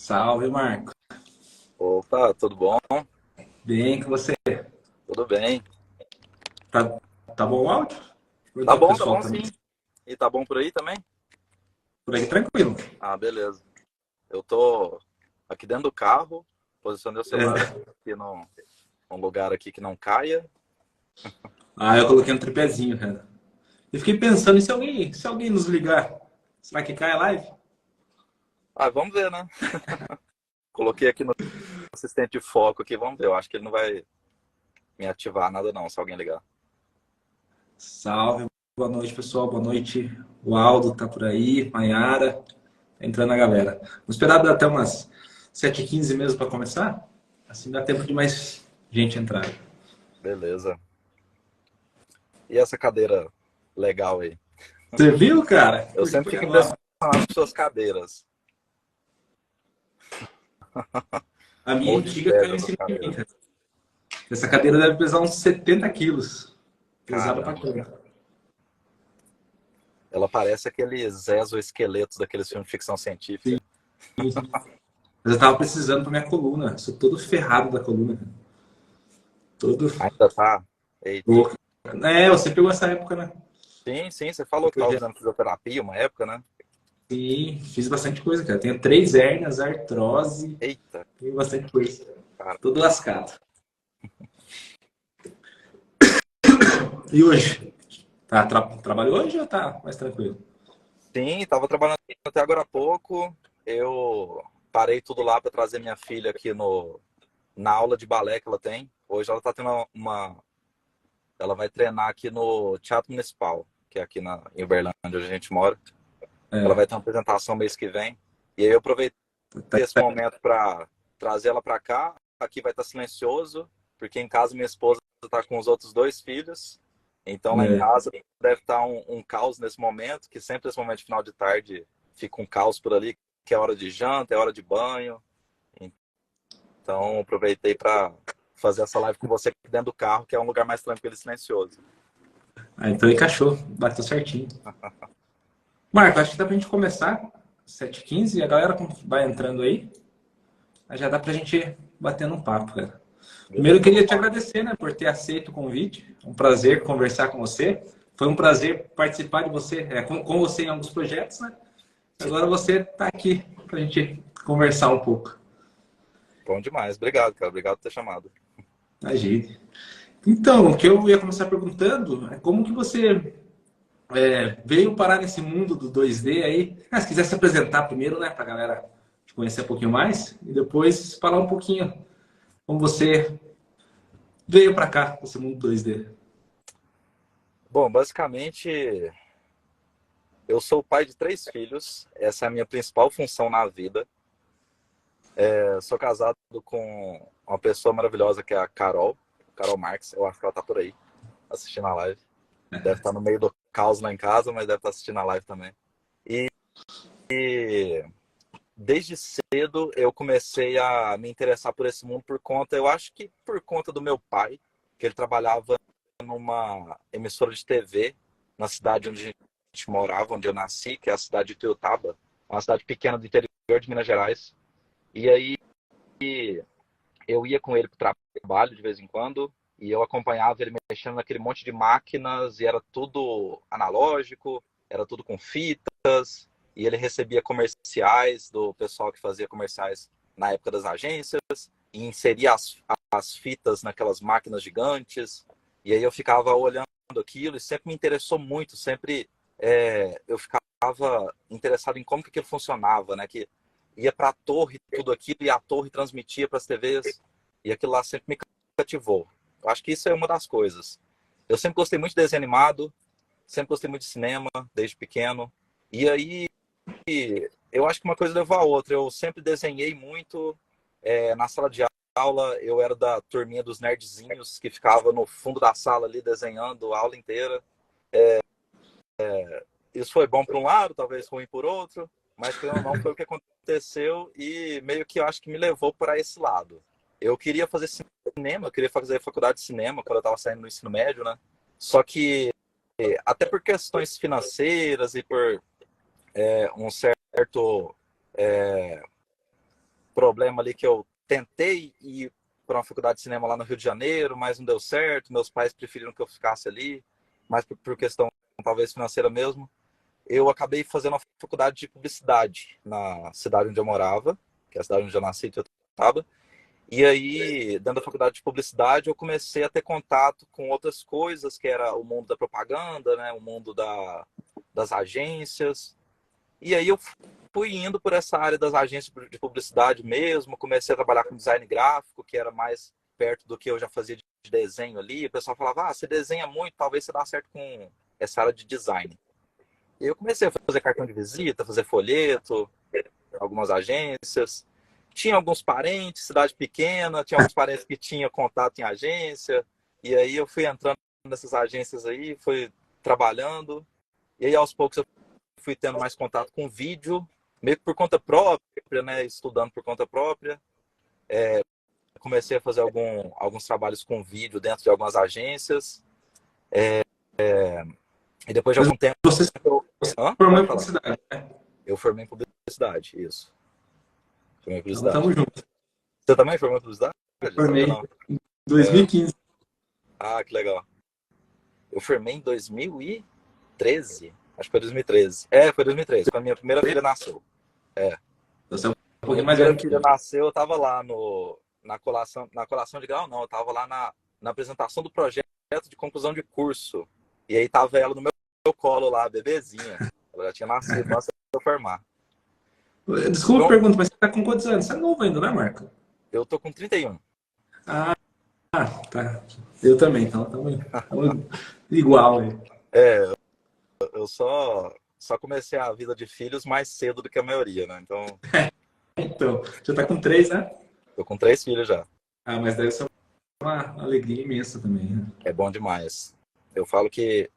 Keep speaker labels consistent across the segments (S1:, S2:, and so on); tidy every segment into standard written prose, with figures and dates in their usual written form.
S1: Salve, Marco.
S2: Opa, tudo bom?
S1: Bem com você?
S2: Tudo bem.
S1: Tá, tá bom o áudio? Vou perguntar pro
S2: Tá
S1: pessoal
S2: bom
S1: também.
S2: sim. E tá bom por aí também?
S1: Por aí, tranquilo.
S2: Ah, beleza. Eu tô aqui dentro do carro, posicionei o celular
S1: É.
S2: aqui num lugar aqui que não caia.
S1: Eu coloquei um tripézinho, cara. E fiquei pensando, e se alguém nos ligar? Será que cai a live?
S2: Ah, vamos ver, né? Coloquei aqui no assistente de foco aqui, vamos ver. Eu acho que ele não vai me ativar nada não, se alguém ligar.
S1: Salve, boa noite, pessoal. Boa noite. O Aldo tá por aí, Maiara. Tá entrando a galera. Vamos esperar dar até umas 7h15 mesmo para começar? Assim dá tempo de mais gente entrar.
S2: Beleza. E essa cadeira legal aí?
S1: Você viu, cara?
S2: Eu
S1: Curti
S2: sempre
S1: pra
S2: fico
S1: caramba.
S2: impressionado com suas cadeiras.
S1: A minha
S2: Morro de
S1: antiga caiu
S2: inveja
S1: em
S2: das
S1: cima de mim,
S2: cadeiras.
S1: cara. Essa cadeira deve pesar uns 70 quilos. Pesada pra
S2: Caramba.
S1: caramba.
S2: Ela parece aqueles exoesqueletos daqueles filmes de ficção
S1: Sim.
S2: científica.
S1: Mas eu tava precisando pra minha coluna. Sou todo ferrado da coluna. Todo
S2: Ainda tá? Eita.
S1: louco. Você pegou essa época, né?
S2: Sim, sim, você falou que
S1: Depois
S2: estava
S1: de...
S2: fazendo fisioterapia uma época, né?
S1: Sim, fiz bastante coisa, cara. Tenho 3 hérnias, artrose,
S2: Eita,
S1: tenho bastante coisa.
S2: cara.
S1: Todo lascado. E hoje? Trabalhou hoje ou tá mais tranquilo?
S2: Sim, estava trabalhando até agora há pouco. Eu parei tudo lá para trazer minha filha aqui na aula de balé que ela tem. Hoje ela está tendo ela vai treinar aqui no Teatro Municipal, que é aqui em Uberlândia, onde a gente mora. Ela
S1: É,
S2: vai ter uma apresentação mês que vem. E aí eu aproveitei
S1: tá,
S2: esse momento para trazer ela para cá. Aqui vai estar silencioso, porque em casa minha esposa está com os outros dois filhos. Então lá em
S1: é.
S2: casa deve estar um caos nesse momento, que sempre esse momento de final de tarde fica um caos por ali, que é hora de janta, é hora de banho. Então aproveitei para fazer essa live com você aqui dentro do carro, que é um lugar mais tranquilo e silencioso.
S1: Então encaixou, bateu certinho. Marco, acho que dá pra gente começar 7h15, a galera vai entrando aí já dá pra gente bater um papo, cara. Primeiro, eu
S2: Beleza,
S1: queria
S2: vamos
S1: te
S2: lá.
S1: agradecer, né, por ter aceito o convite. É um prazer conversar com você. Foi um prazer participar de você, com você em alguns projetos, né? Agora você está aqui para a gente conversar um pouco.
S2: Bom demais. Obrigado, cara. Obrigado por ter chamado.
S1: Imagine. Então, o que eu ia começar perguntando é como que você veio parar nesse mundo do 2D aí. Se quiser se apresentar primeiro, né, para a galera te conhecer um pouquinho mais, e depois falar um pouquinho como você veio para cá, esse mundo 2D.
S2: Bom, basicamente, eu sou pai de três filhos. Essa é a minha principal função na vida. Eu sou casado com uma pessoa maravilhosa que é a Carol Marques. Eu acho que ela tá por aí assistindo a live. Deve estar no meio do caos lá em casa, mas deve estar assistindo a live também. E desde cedo eu comecei a me interessar por esse mundo eu acho que por conta do meu pai, que ele trabalhava numa emissora de TV na cidade onde a gente morava, onde eu nasci, que é a cidade de Tuiutaba, uma cidade pequena do interior de Minas Gerais. E aí eu ia com ele para o trabalho de vez em quando e eu acompanhava ele mexendo naquele monte de máquinas e era tudo analógico, era tudo com fitas e ele recebia comerciais do pessoal que fazia comerciais na época das agências e inseria as fitas naquelas máquinas gigantes e aí eu ficava olhando aquilo e sempre me interessou muito, sempre eu ficava interessado em como que aquilo funcionava, né? Que ia para a torre tudo aquilo e a torre transmitia para as TVs e aquilo lá sempre me cativou. Eu acho que isso é uma das coisas. Eu sempre gostei muito de desenho animado, sempre gostei muito de cinema desde pequeno. E aí eu acho que uma coisa levou a outra. Eu sempre desenhei muito na sala de aula. Eu era da turminha dos nerdzinhos que ficava no fundo da sala ali desenhando a aula inteira. Isso foi bom por um lado, talvez ruim por outro, mas querendo ou não foi o que aconteceu e meio que eu acho que me levou para esse lado. Eu queria fazer cinema, eu queria fazer faculdade de cinema quando eu estava saindo do ensino médio, né? Só que até por questões financeiras e por um certo problema ali que eu tentei ir para uma faculdade de cinema lá no Rio de Janeiro, mas não deu certo. Meus pais preferiram que eu ficasse ali, mais por questão talvez financeira mesmo. Eu acabei fazendo uma faculdade de publicidade na cidade onde eu morava, que é a cidade onde eu nasci, Ituiutaba. E aí, dentro da faculdade de publicidade, eu comecei a ter contato com outras coisas, que era o mundo da propaganda, né? O mundo das agências. E aí eu fui indo por essa área das agências de publicidade mesmo, comecei a trabalhar com design gráfico, que era mais perto do que eu já fazia de desenho ali. O pessoal falava, você desenha muito, talvez você dá certo com essa área de design. E eu comecei a fazer cartão de visita, fazer folheto, algumas agências. Tinha alguns parentes, cidade pequena, tinha alguns parentes que tinham contato em agência. E aí eu fui entrando nessas agências aí, fui trabalhando. E aí aos poucos eu fui tendo mais contato com vídeo, meio que por conta própria, né? Estudando por conta própria. Comecei a fazer alguns trabalhos com vídeo dentro de algumas agências. E depois de
S1: Mas
S2: algum tempo...
S1: você se formou
S2: Pode
S1: em
S2: falar.
S1: publicidade, né?
S2: Eu formei em publicidade, isso. Formei em
S1: Então, tamo
S2: publicidade.
S1: junto.
S2: Você também formou em publicidade?
S1: Eu
S2: Sabia
S1: formei
S2: não.
S1: em 2015.
S2: Que legal. Eu formei em 2013. Acho que foi 2013. Foi 2013, quando minha primeira filha nasceu.
S1: Você é um
S2: Quando minha
S1: pouquinho mais
S2: primeira
S1: velho que
S2: filha
S1: eu.
S2: nasceu, eu tava lá na colação de grau, não. Eu tava lá na apresentação do projeto de conclusão de curso. E aí tava ela no meu colo lá, bebezinha. Ela já tinha nascido antes de eu formar.
S1: Desculpa a
S2: Então,
S1: pergunta, mas você tá com quantos anos? Você é novo ainda, né, Marco?
S2: eu tô com 31.
S1: Ah, tá. Eu também, então estamos igual aí.
S2: Eu só comecei a vida de filhos mais cedo do que a maioria, né? Então,
S1: Então, já tá com três, né?
S2: tô com 3 filhos já.
S1: Ah, mas deve ser uma alegria imensa também, né?
S2: É bom demais. Eu falo que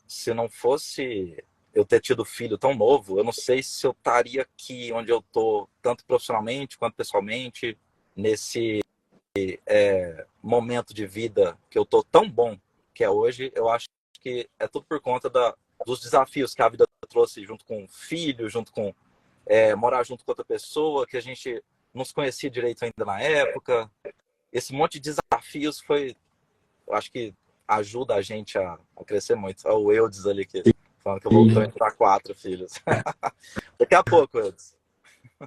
S2: se não fosse eu ter tido filho tão novo, eu não sei se eu estaria aqui onde eu tô, tanto profissionalmente quanto pessoalmente, nesse momento de vida que eu tô tão bom que é hoje. Eu acho que é tudo por conta dos desafios que a vida trouxe junto com o filho, junto com morar junto com outra pessoa, que a gente não se conhecia direito ainda na época. Esse monte de desafios eu acho que ajuda a gente a crescer muito. Olha o Eudes ali que falando que eu vou entrar 4 filhos. Daqui a pouco, Eudes.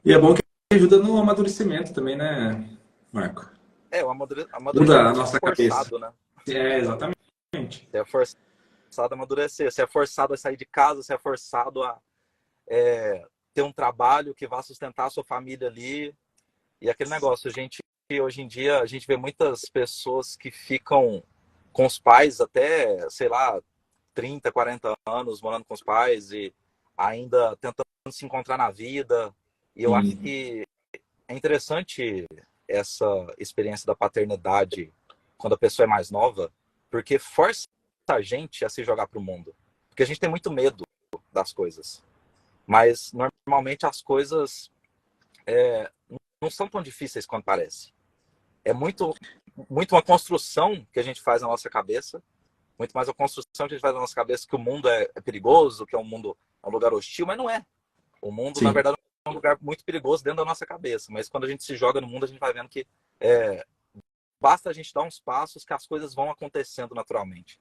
S1: E é bom que ajuda no amadurecimento também, né, Marco?
S2: O
S1: Muda a
S2: amadurecimento
S1: nossa cabeça.
S2: forçado, né?
S1: Exatamente.
S2: Você é forçado a amadurecer, você é forçado a sair de casa, você é forçado a ter um trabalho que vá sustentar a sua família ali. E aquele negócio, hoje em dia, a gente vê muitas pessoas que ficam com os pais até, sei lá, 30, 40 anos morando com os pais e ainda tentando se encontrar na vida. E eu acho que é interessante essa experiência da paternidade quando a pessoa é mais nova, porque força a gente a se jogar para o mundo. Porque a gente tem muito medo das coisas. Mas, normalmente, as coisas não são tão difíceis quanto parece. É muito uma construção que a gente faz na nossa cabeça, muito mais a construção que a gente faz na nossa cabeça que o mundo é perigoso, que o mundo é um lugar hostil, mas não é. O mundo,
S1: Sim.
S2: na verdade, é um lugar muito perigoso dentro da nossa cabeça, mas quando a gente se joga no mundo, a gente vai vendo que basta a gente dar uns passos que as coisas vão acontecendo naturalmente.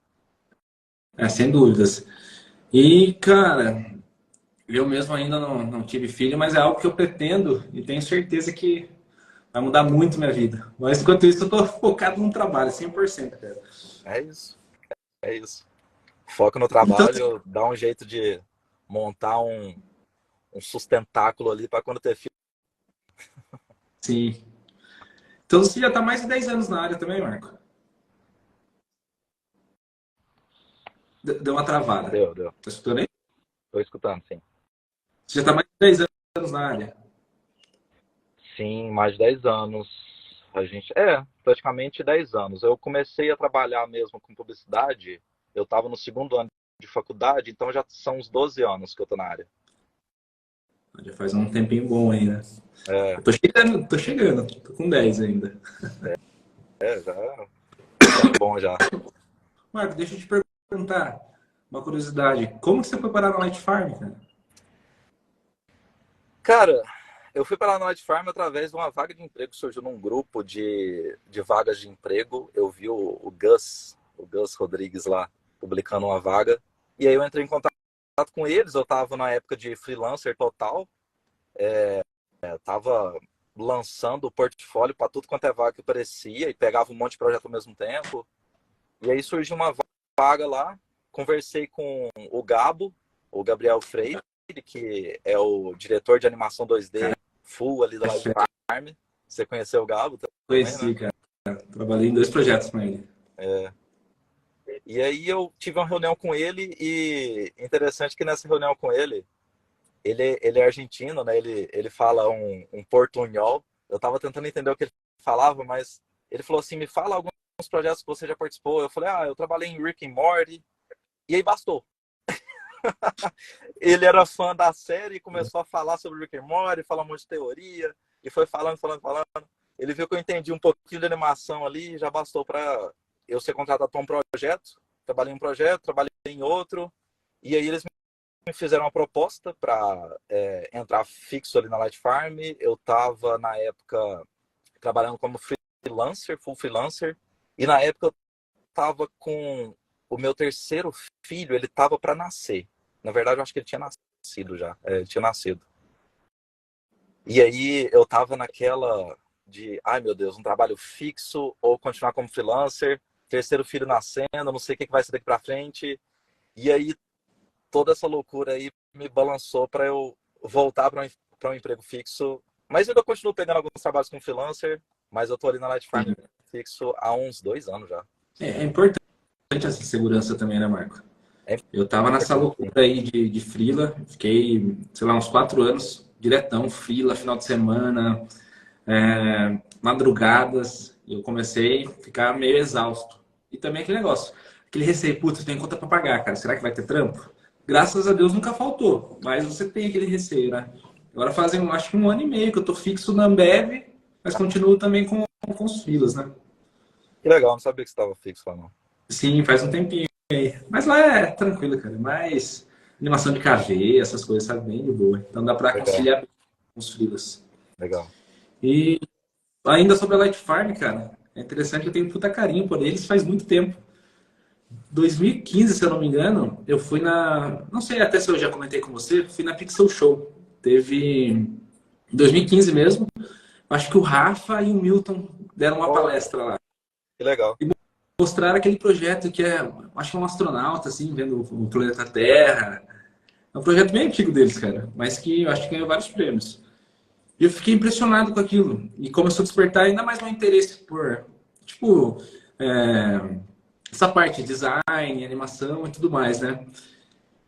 S1: Sem dúvidas. E, cara, eu mesmo ainda não tive filho, mas é algo que eu pretendo e tenho certeza que vai mudar muito minha vida. Mas, enquanto isso, eu tô focado no trabalho, 100%, cara.
S2: É isso. É isso. Foca no
S1: Então,
S2: trabalho, dá um jeito de montar um sustentáculo ali para quando ter filho.
S1: sim. Então, você já está mais de 10 anos na área também, Marco? Deu uma travada.
S2: Deu.
S1: Tá escutando aí?
S2: Tô escutando, sim.
S1: Você já está mais de 10 anos na área?
S2: Sim, mais de 10 anos. Praticamente 10 anos. Eu comecei a trabalhar mesmo com publicidade, eu estava no 2º ano de faculdade, então já são uns 12 anos que eu tô na área.
S1: Já faz um tempinho bom aí, né?
S2: É,
S1: Eu tô chegando. Tô com 10 ainda.
S2: já é bom já.
S1: Marco, deixa eu te perguntar uma curiosidade. Como que você foi parar na Light Farm, cara?
S2: Cara, Eu fui para a Night Farm através de uma vaga de emprego, surgiu num grupo de vagas de emprego. Eu vi o Gus Rodrigues lá, publicando uma vaga. E aí eu entrei em contato com eles. Eu estava na época de freelancer total. Estava lançando o portfólio para tudo quanto é vaga que aparecia e pegava um monte de projeto ao mesmo tempo. E aí surgiu uma vaga lá. Conversei com o Gabo, o Gabriel Freire, que é o diretor de animação 2D full ali da Live Farm. Você conheceu o Gabo também,
S1: Conheci,
S2: né?
S1: cara. Trabalhei em 2 projetos com ele.
S2: E aí eu tive uma reunião com ele e interessante que nessa reunião com ele é argentino, né? Ele fala um portunhol. Eu tava tentando entender o que ele falava, mas ele falou assim, me fala alguns projetos que você já participou. Eu falei, eu trabalhei em Rick and Morty. E aí bastou. Ele era fã da série e começou a falar sobre Rick and Morty, falar um monte de teoria, e foi falando. Ele viu que eu entendi um pouquinho de animação ali, já bastou para eu ser contratado para um projeto. Trabalhei em um projeto, trabalhei em outro, e aí eles me fizeram uma proposta para entrar fixo ali na Light Farm. Eu estava, na época, trabalhando como freelancer, full freelancer, e na época eu estava com o meu terceiro filho, ele estava para nascer. Na verdade, eu acho que ele tinha nascido já. Ele tinha nascido. E aí eu tava naquela de, ai meu Deus, um trabalho fixo ou continuar como freelancer, terceiro filho nascendo, não sei o que vai ser daqui para frente. E aí toda essa loucura aí me balançou para eu voltar para um emprego fixo. Mas eu ainda continuo pegando alguns trabalhos como freelancer, mas eu tô ali na Light Farm fixo há uns 2 anos já.
S1: É importante essa segurança também, né, Marco?
S2: É
S1: Eu tava nessa loucura aí de freela, fiquei, sei lá, uns 4 anos, diretão, freela, final de semana, madrugadas, e eu comecei a ficar meio exausto. E também aquele negócio, aquele receio, putz, tem conta pra pagar, cara, será que vai ter trampo? Graças a Deus nunca faltou, mas você tem aquele receio, né? Agora fazem, acho que 1 ano e meio que eu tô fixo na Ambev, mas continuo também com os freelas, né?
S2: Que legal, não sabia que você estava fixo lá não.
S1: Sim, faz um tempinho aí. Mas lá é tranquilo, cara. Mais animação de KV, essas coisas, sabe? Bem de boa. Então dá pra
S2: Legal,
S1: conciliar com os freelas.
S2: legal.
S1: E ainda sobre a Light Farm, cara, é interessante, eu tenho puta carinho por eles faz muito tempo. 2015, se eu não me engano, eu fui na. Não sei até se eu já comentei com você, fui na Pixel Show. Teve em 2015 mesmo. Acho que o Rafa e o Milton deram uma
S2: Oh,
S1: palestra lá.
S2: que legal.
S1: Mostraram aquele projeto que acho que é um astronauta, assim, vendo o planeta Terra. É um projeto bem antigo deles, cara, mas que eu acho que ganhou vários prêmios. E eu fiquei impressionado com aquilo. E começou a despertar ainda mais meu interesse por, tipo, essa parte de design, animação e tudo mais, né?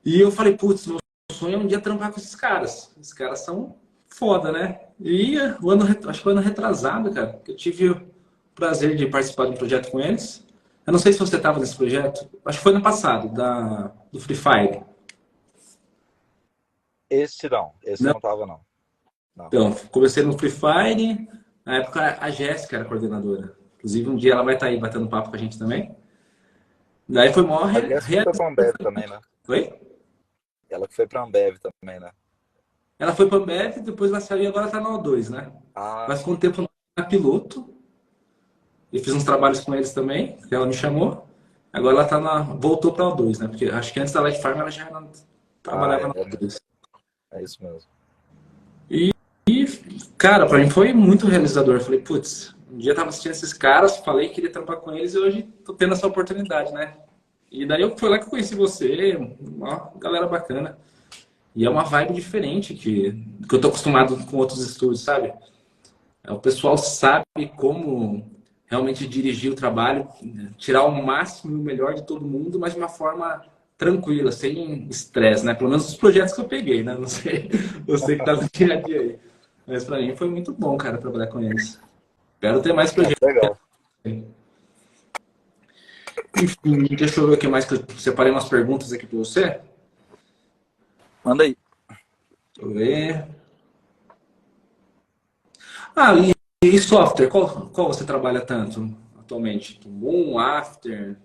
S1: E eu falei, putz, meu sonho é um dia trampar com esses caras. Esses caras são foda, né? E acho que o ano retrasado, cara, que eu tive o prazer de participar de um projeto com eles. Eu não sei se você estava nesse projeto. Acho que foi no passado, do Free Fire.
S2: Esse eu não tava não. Não.
S1: Então, comecei no Free Fire. Na época, a Jéssica era coordenadora. Inclusive, um dia ela vai estar aí batendo papo com a gente também. Daí foi maior
S2: A Jéssica foi pra Ambev também, né?
S1: Foi?
S2: Ela que foi pra Ambev também, né?
S1: Ela foi para a Ambev, depois ela saiu e agora está na O2, né?
S2: Ah,
S1: Mas ficou um tempo na Piloto. E fiz uns trabalhos com eles também, que ela me chamou. Agora ela voltou para a O2, né? Porque acho que antes da Light Farm ela já trabalhava na O2.
S2: é isso mesmo.
S1: E, cara, para mim foi muito realizador. Eu falei, putz, um dia eu tava assistindo esses caras, falei que queria trampar com eles e hoje tô tendo essa oportunidade, né? E daí foi lá que eu conheci você, uma galera bacana. E é uma vibe diferente que eu tô acostumado com outros estúdios, sabe? O pessoal sabe como realmente dirigir o trabalho, tirar o máximo e o melhor de todo mundo, mas de uma forma tranquila, sem estresse, né? Pelo menos os projetos que eu peguei, né? Não sei, você que tá no dia a dia aí. Mas pra mim foi muito bom, cara, trabalhar com eles. Espero ter mais projetos.
S2: Legal.
S1: Enfim, deixa eu ver o que mais que eu separei umas perguntas aqui pra você.
S2: Manda aí.
S1: Deixa eu ver. Ah, e software? Qual você trabalha tanto atualmente? Moon, After,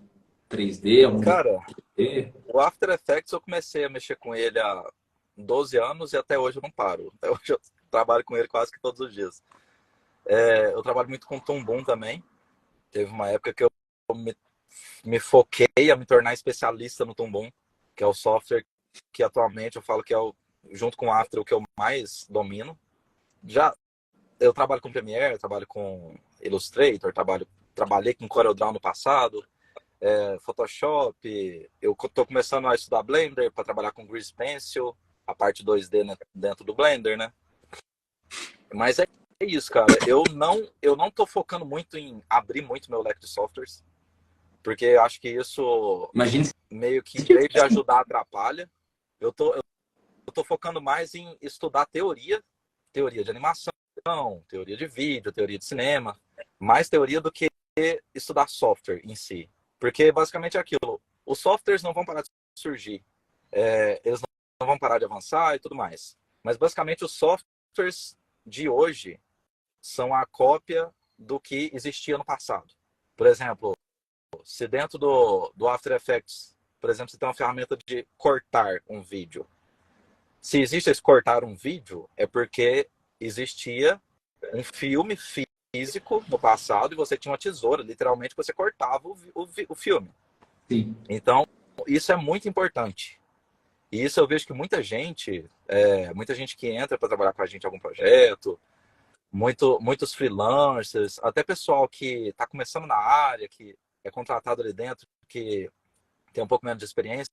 S1: 3D, algum
S2: Cara,
S1: 3D?
S2: o After Effects eu comecei a mexer com ele há 12 anos e até hoje eu não paro. Até hoje trabalho com ele quase que todos os dias. Eu trabalho muito com Toon também. Teve uma época que eu me foquei a me tornar especialista no Toon, que é o software que atualmente eu falo que é, junto com o After, o que eu mais domino. Eu trabalho com Premiere, trabalho com Illustrator, trabalhei com CorelDRAW no passado, Photoshop. Eu estou começando a estudar Blender para trabalhar com Grease Pencil, a parte 2D, né, dentro do Blender, né? Mas é isso, cara. Eu não tô focando muito em abrir muito meu leque de softwares, porque eu acho que isso
S1: Imagina.
S2: meio que, em vez de ajudar, atrapalha. Eu tô focando mais em estudar teoria de animação, teoria de vídeo, teoria de cinema, mais teoria do que estudar software em si. Porque basicamente é aquilo. Os softwares não vão parar de surgir. Eles não vão parar de avançar e tudo mais. Mas basicamente os softwares de hoje são a cópia do que existia no passado. Por exemplo, se dentro do After Effects, por exemplo, você tem uma ferramenta de cortar um vídeo. Se existe esse cortar um vídeo, é porque existia um filme físico no passado e você tinha uma tesoura, literalmente, você cortava o filme.
S1: Sim.
S2: Então, isso é muito importante. E isso eu vejo que muita gente que entra para trabalhar com a gente em algum projeto, muitos freelancers, até pessoal que está começando na área, que é contratado ali dentro, que tem um pouco menos de experiência,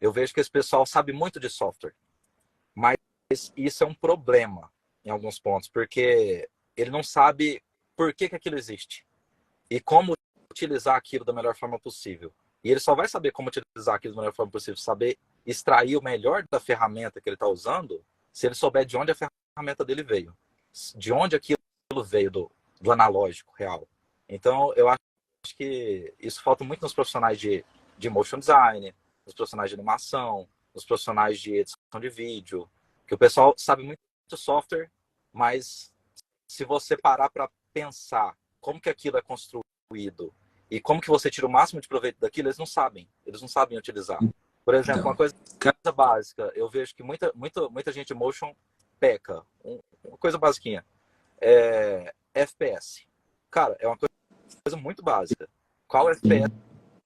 S2: eu vejo que esse pessoal sabe muito de software. Mas isso é um problema em alguns pontos, porque ele não sabe por que aquilo existe e como utilizar aquilo da melhor forma possível. E ele só vai saber como utilizar aquilo da melhor forma possível, saber extrair o melhor da ferramenta que ele está usando, se ele souber de onde a ferramenta dele veio, de onde aquilo veio do analógico real. Então, eu acho que isso falta muito nos profissionais de motion design, nos profissionais de animação, nos profissionais de edição de vídeo, que o pessoal sabe muito de software, mas se você parar para pensar como que aquilo é construído e como que você tira o máximo de proveito daquilo, eles não sabem utilizar. Por exemplo,
S1: Então,
S2: uma coisa básica, eu vejo que muita gente de motion peca. Uma coisa basiquinha. FPS. Cara, é uma coisa muito básica. Qual FPS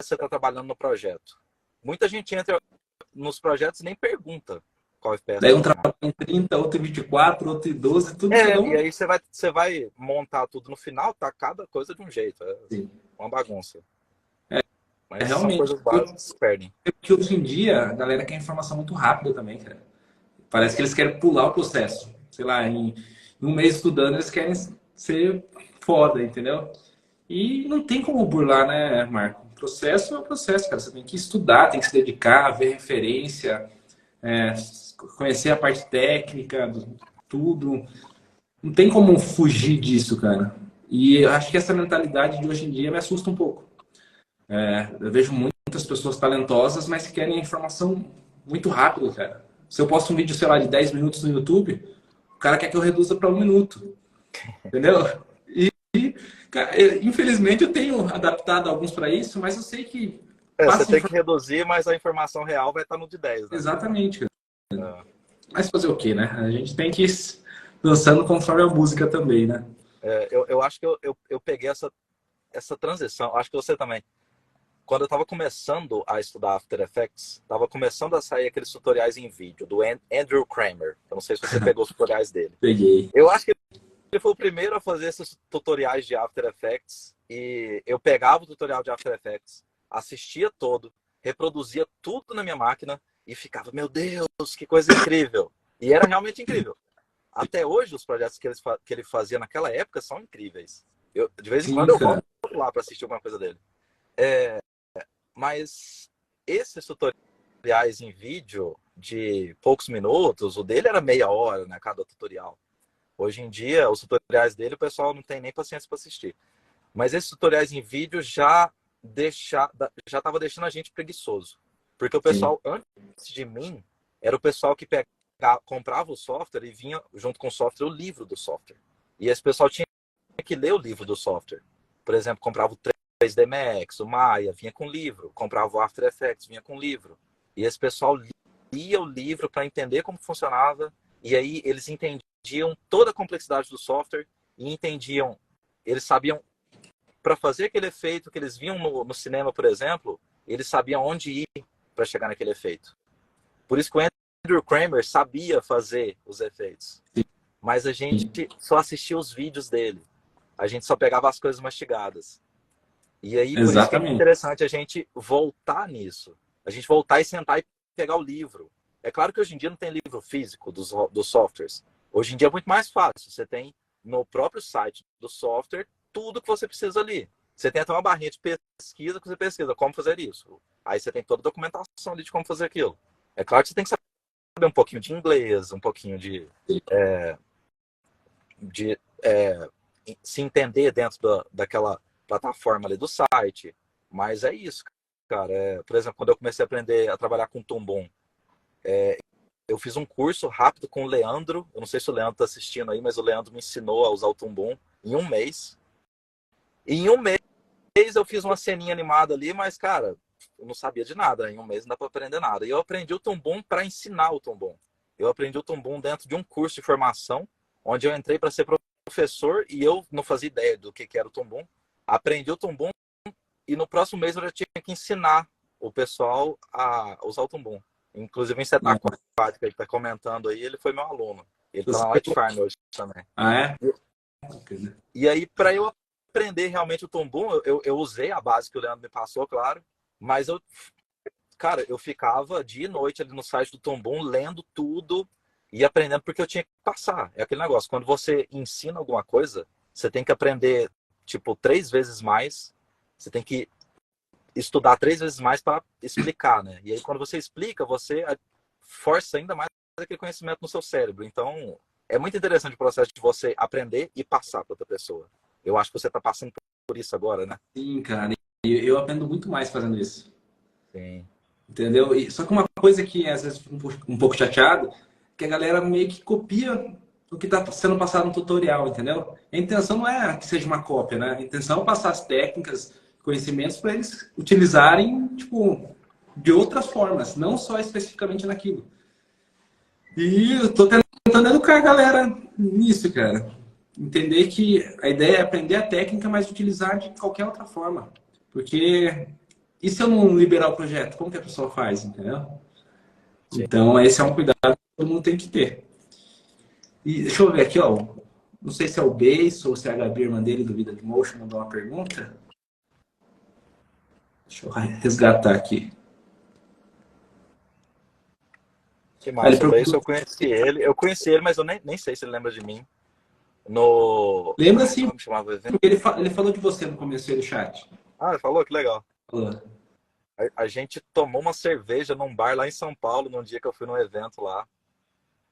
S2: você está trabalhando no projeto? Muita gente entra nos projetos e nem pergunta qual FPS
S1: daí
S2: está
S1: um
S2: trabalhando.
S1: trabalha em 30, outro em 24, outro em 12, tudo cada um.
S2: E aí você vai montar tudo no final, tá cada coisa de um jeito.
S1: Sim.
S2: Uma bagunça. Mas são
S1: Realmente.
S2: coisas básicas que se perdem.
S1: Porque hoje em dia a galera quer informação muito rápida também, cara. Parece que eles querem pular o processo. Sei lá, em um mês estudando, eles querem ser foda, entendeu? E não tem como burlar, né, Marco? O processo é o processo, cara. Você tem que estudar, tem que se dedicar, ver referência, é, conhecer a parte técnica, tudo. Não tem como fugir disso, cara. E eu acho que essa mentalidade de hoje em dia me assusta um pouco. Eu vejo muitas pessoas talentosas, mas que querem informação muito rápido, cara. Se eu posto um vídeo, sei lá, de 10 minutos no YouTube, o cara quer que eu reduza para 1 minuto. Entendeu? Cara, infelizmente eu tenho adaptado alguns para isso, mas eu sei que
S2: Você tem que reduzir, mas a informação real vai estar no de 10, né?
S1: Exatamente, cara. Mas fazer o quê, né? A gente tem que ir dançando conforme a música também, né?
S2: Eu acho que eu peguei essa transição, acho que você também. Quando eu estava começando a estudar After Effects, estava começando a sair aqueles tutoriais em vídeo do Andrew Kramer. Eu não sei se você pegou os tutoriais dele.
S1: Peguei.
S2: Eu acho que ele foi o primeiro a fazer esses tutoriais de After Effects. E eu pegava o tutorial de After Effects, assistia todo, reproduzia tudo na minha máquina e ficava, meu Deus, que coisa incrível. E era realmente incrível. Até hoje, os projetos que ele fazia naquela época são incríveis. De vez em quando eu volto lá para assistir alguma coisa dele. Mas esses tutoriais em vídeo de poucos minutos, o dele era meia hora, né, cada tutorial. Hoje em dia, os tutoriais dele, o pessoal não tem nem paciência para assistir. Mas esses tutoriais em vídeo já estava deixando a gente preguiçoso. Porque o pessoal, antes de mim, era o pessoal que comprava o software e vinha junto com o software o livro do software. E esse pessoal tinha que ler o livro do software. Por exemplo, comprava o 3D Max, o Maya, vinha com livro. Comprava o After Effects, vinha com livro. E esse pessoal lia o livro para entender como funcionava. E aí eles entendiam entendiam toda a complexidade do software e entendiam, eles sabiam, para fazer aquele efeito que eles viam no cinema, por exemplo, eles sabiam onde ir para chegar naquele efeito. Por isso que o Andrew Kramer sabia fazer os efeitos. Mas a gente só assistia os vídeos dele. A gente só pegava as coisas mastigadas. E aí, por isso que é interessante a gente voltar nisso. A gente voltar e sentar e pegar o livro. É claro que hoje em dia não tem livro físico dos softwares. Hoje em dia é muito mais fácil. Você tem no próprio site do software tudo que você precisa ali. Você tem até uma barrinha de pesquisa que você pesquisa como fazer isso. Aí você tem toda a documentação ali de como fazer aquilo. É claro que você tem que saber um pouquinho de inglês, um pouquinho de se entender dentro daquela plataforma ali do site. Mas é isso, cara. Por exemplo, quando eu comecei a aprender a trabalhar com Toon, eu fiz um curso rápido com o Leandro. Eu não sei se o Leandro está assistindo aí, mas o Leandro me ensinou a usar o Toon em um mês. E em um mês eu fiz uma ceninha animada ali, mas, cara, eu não sabia de nada. Em um mês não dá para aprender nada. E eu aprendi o Toon para ensinar o Toon. Eu aprendi o Toon dentro de um curso de formação, onde eu entrei para ser professor e eu não fazia ideia do que era o Toon. Aprendi o Toon e no próximo mês eu já tinha que ensinar o pessoal a usar o Toon. Inclusive, em setup aquática, que ele está comentando aí, ele foi meu aluno. Ele está na Light Farm hoje também.
S1: Ah, é?
S2: E aí, para eu aprender realmente o Toon, eu usei a base que o Leandro me passou, claro, mas eu ficava dia e noite ali no site do Toon, lendo tudo e aprendendo, porque eu tinha que passar. É aquele negócio, quando você ensina alguma coisa, você tem que aprender, tipo, 3 vezes mais, você tem que estudar 3 vezes mais para explicar, né? E aí, quando você explica, você força ainda mais aquele conhecimento no seu cérebro. Então, é muito interessante o processo de você aprender e passar para outra pessoa. Eu acho que você está passando por isso agora, né?
S1: Sim, cara. Eu aprendo muito mais fazendo isso.
S2: Sim.
S1: Entendeu? Só que uma coisa que às vezes fico um pouco chateado, que a galera meio que copia o que está sendo passado no tutorial, entendeu? A intenção não é que seja uma cópia, né? A intenção é passar as técnicas, conhecimentos para eles utilizarem, tipo, de outras formas, não só especificamente naquilo. E eu tô tentando educar a galera nisso, cara. Entender que a ideia é aprender a técnica, mas utilizar de qualquer outra forma. Porque e se eu não liberar o projeto? Como que a pessoa faz, entendeu?
S2: Sim.
S1: Então, esse é um cuidado que todo mundo tem que ter. E deixa eu ver aqui, ó. Não sei se é o Beis ou se é a Gabi, irmã dele, do Vida de Motion, mandou uma pergunta. Deixa eu resgatar aqui.
S2: Que massa, o Beis, eu conheci ele. Eu conheci ele, mas eu nem sei se ele lembra de mim.
S1: Lembra sim,
S2: como chamava o evento?
S1: porque ele falou de você no começo do chat.
S2: Ah, ele falou? Que legal.
S1: Falou.
S2: A gente tomou uma cerveja num bar lá em São Paulo, num dia que eu fui num evento lá.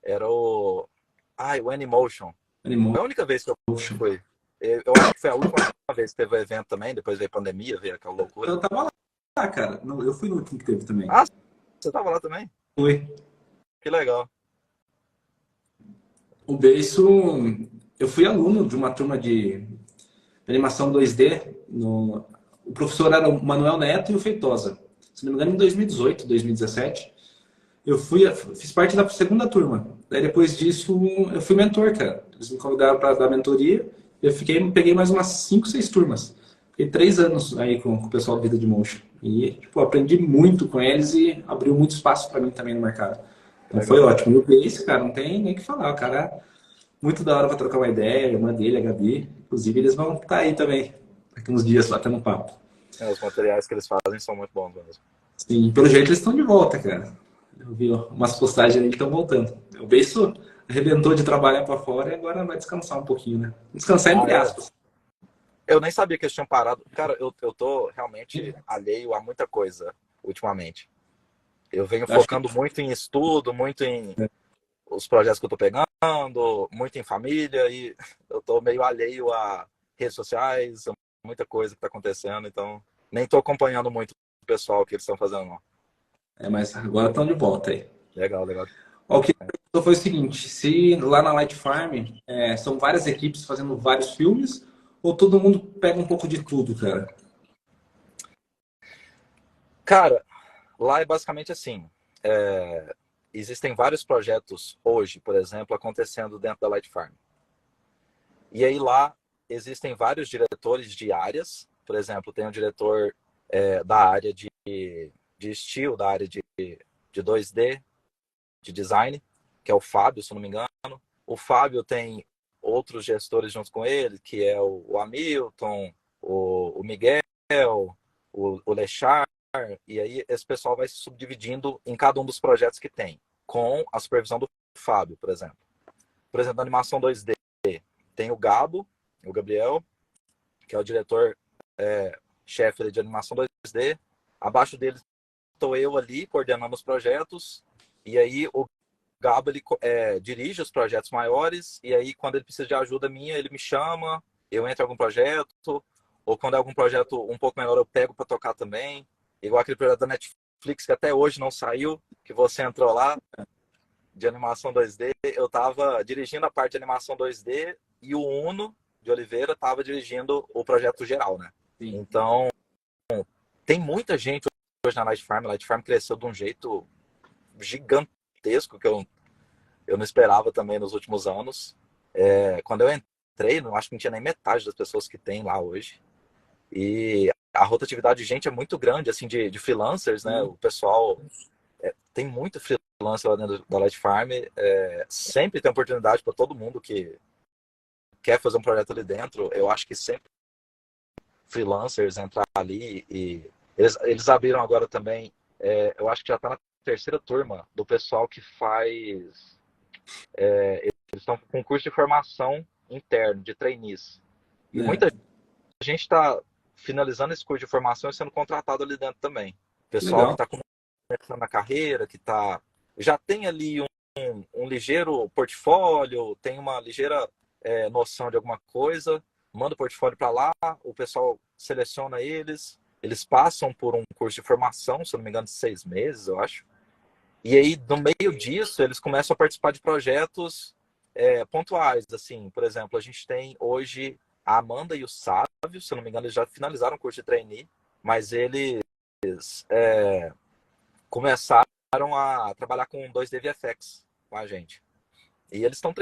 S2: Era o Anymotion. Foi a única vez que eu fui. Eu acho que foi a última vez que teve o evento também, depois veio a pandemia, veio aquela loucura.
S1: Eu tava lá, cara. Eu fui no último que teve também.
S2: Ah, você tava lá também?
S1: Fui.
S2: Que legal.
S1: O Beiço, eu fui aluno de uma turma de animação 2D. O professor era o Manuel Neto e o Feitosa. Se não me engano, em 2018, 2017. Eu fiz parte da segunda turma. Daí depois disso, eu fui mentor, cara. Eles me convidaram para dar mentoria. Eu peguei mais umas 5, 6 turmas. Fiquei 3 anos aí com o pessoal do Vida de Motion. E, tipo, aprendi muito com eles e abriu muito espaço para mim também no mercado. Então foi ótimo. E o Beiço, cara, não tem nem o que falar. O cara é muito da hora para trocar uma ideia. A irmã dele, a Gabi. Inclusive, eles vão estar aí também. Daqui uns dias lá tendo um papo.
S2: Os materiais que eles fazem são muito bons mesmo.
S1: Sim, pelo jeito eles estão de volta, cara. Eu vi umas postagens aí que estão voltando. O Beiço arrebentou de trabalhar para fora e agora vai descansar um pouquinho, né? Descansar entre aspas.
S2: Eu nem sabia que eles tinham parado. Cara, eu tô realmente alheio a muita coisa ultimamente. Eu venho focando muito em estudo, muito em os projetos que eu tô pegando, muito em família, e eu tô meio alheio a redes sociais, muita coisa que tá acontecendo, então nem tô acompanhando muito o pessoal que eles estão fazendo, não.
S1: Mas agora estão de volta aí.
S2: Legal.
S1: O que perguntou foi o seguinte: se lá na Light Farm são várias equipes fazendo vários filmes, ou todo mundo pega um pouco de tudo, cara?
S2: Cara, lá é basicamente assim. existem vários projetos hoje, por exemplo, acontecendo dentro da Light Farm. E aí lá existem vários diretores de áreas. Por exemplo, tem um diretor da área de estilo, da área de 2D, de design, que é o Fábio, se não me engano. O Fábio tem outros gestores junto com ele, que é o Hamilton, o Miguel, o Lechar, e aí esse pessoal vai se subdividindo em cada um dos projetos que tem, com a supervisão do Fábio, por exemplo. Por exemplo, na animação 2D, tem o Gabo, o Gabriel, que é o diretor chefe de animação 2D. Abaixo dele estou eu ali, coordenando os projetos, e aí o Gabo ele, dirige os projetos maiores, e aí quando ele precisa de ajuda minha, ele me chama, eu entro em algum projeto, ou quando é algum projeto um pouco menor, eu pego para tocar também. Igual aquele projeto da Netflix, que até hoje não saiu, que você entrou lá, de animação 2D. Eu estava dirigindo a parte de animação 2D e o Uno de Oliveira estava dirigindo o projeto geral, né?
S1: Sim.
S2: Então, tem muita gente hoje na Light Farm. A Light Farm cresceu de um jeito gigantesco que eu não esperava também nos últimos anos. Quando eu entrei, não acho que não tinha nem metade das pessoas que tem lá hoje. E a rotatividade de gente é muito grande, assim, de freelancers, né? O pessoal tem muito freelancer lá dentro da Light Farm. Sempre tem oportunidade para todo mundo que quer fazer um projeto ali dentro. Eu acho que sempre freelancers entrar ali e eles abriram agora também. Eu acho que já está na terceira turma do pessoal que faz. Eles estão com curso de formação interno de trainees. E muita gente está finalizando esse curso de formação e sendo contratado ali dentro também. Pessoal que está começando a carreira, que já tem ali um ligeiro portfólio, tem uma ligeira noção de alguma coisa, manda o portfólio para lá, o pessoal seleciona eles passam por um curso de formação, se não me engano, de 6 meses, eu acho. E aí, no meio disso, eles começam a participar de projetos pontuais. Assim, por exemplo, a gente tem hoje a Amanda e o Sávio, se eu não me engano, eles já finalizaram o curso de trainee, mas eles começaram a trabalhar com 2D VFX com a gente. E eles estão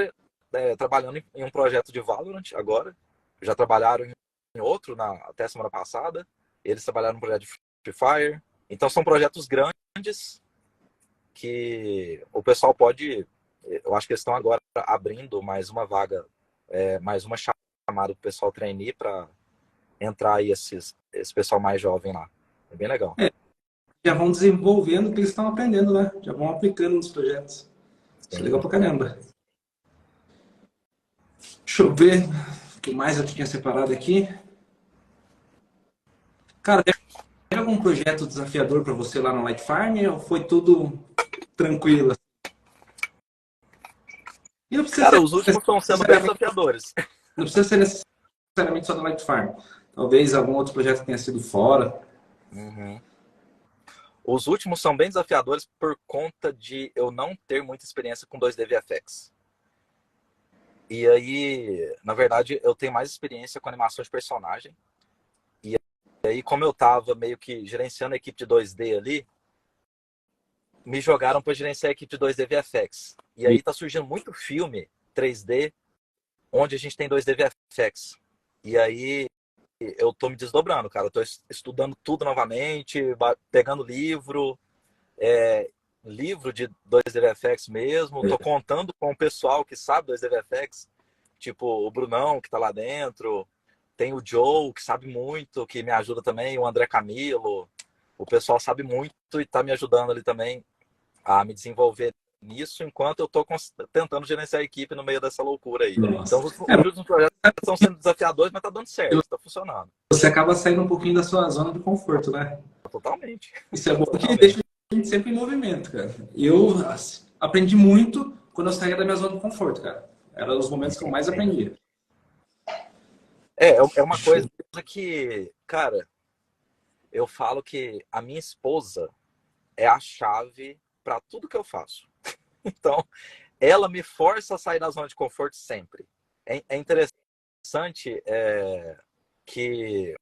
S2: trabalhando em um projeto de Valorant agora. Já trabalharam em outro até a semana passada. Eles trabalharam no projeto de Free Fire. Então são projetos grandes que o pessoal pode... Eu acho que eles estão agora abrindo mais uma vaga, mais uma chamada para o pessoal trainee para entrar aí esse pessoal mais jovem lá. É bem legal.
S1: Já vão desenvolvendo o que eles estão aprendendo, né? Já vão aplicando nos projetos. Isso é legal pra caramba. Deixa eu ver o que mais eu tinha separado aqui. Cara, teve algum projeto desafiador para você lá no Light Farm ou foi tudo tranquilo? E não precisa
S2: Cara,
S1: ser,
S2: os últimos estão sendo bem desafiadores.
S1: não precisa ser necessariamente só do Light Farm. Talvez algum outro projeto tenha sido fora.
S2: Uhum. Os últimos são bem desafiadores por conta de eu não ter muita experiência com 2D VFX. E aí, na verdade, eu tenho mais experiência com animação de personagem. E aí, como eu tava meio que gerenciando a equipe de 2D ali, me jogaram para gerenciar a equipe de 2D VFX. E aí tá surgindo muito filme 3D, onde a gente tem 2D VFX. E aí eu tô me desdobrando, cara. Eu tô estudando tudo novamente, pegando livro de 2D VFX mesmo. Tô contando com o pessoal que sabe 2D VFX, tipo o Brunão, que tá lá dentro. Tem o Joe, que sabe muito, que me ajuda também, o André Camilo. O pessoal sabe muito e tá me ajudando ali também a me desenvolver nisso, enquanto eu tô tentando gerenciar a equipe no meio dessa loucura aí.
S1: Nossa.
S2: Então, os últimos projetos estão sendo desafiadores, mas tá dando certo, tá funcionando.
S1: Você acaba saindo um pouquinho da sua zona de conforto, né?
S2: Totalmente.
S1: Isso é bom porque deixa a gente sempre em movimento, cara. Eu aprendi muito quando eu saía da minha zona de conforto, cara. Eram os momentos que eu mais aprendia.
S2: É uma coisa que, cara, eu falo que a minha esposa é a chave para tudo que eu faço. Então, ela me força a sair da zona de conforto sempre. É interessante que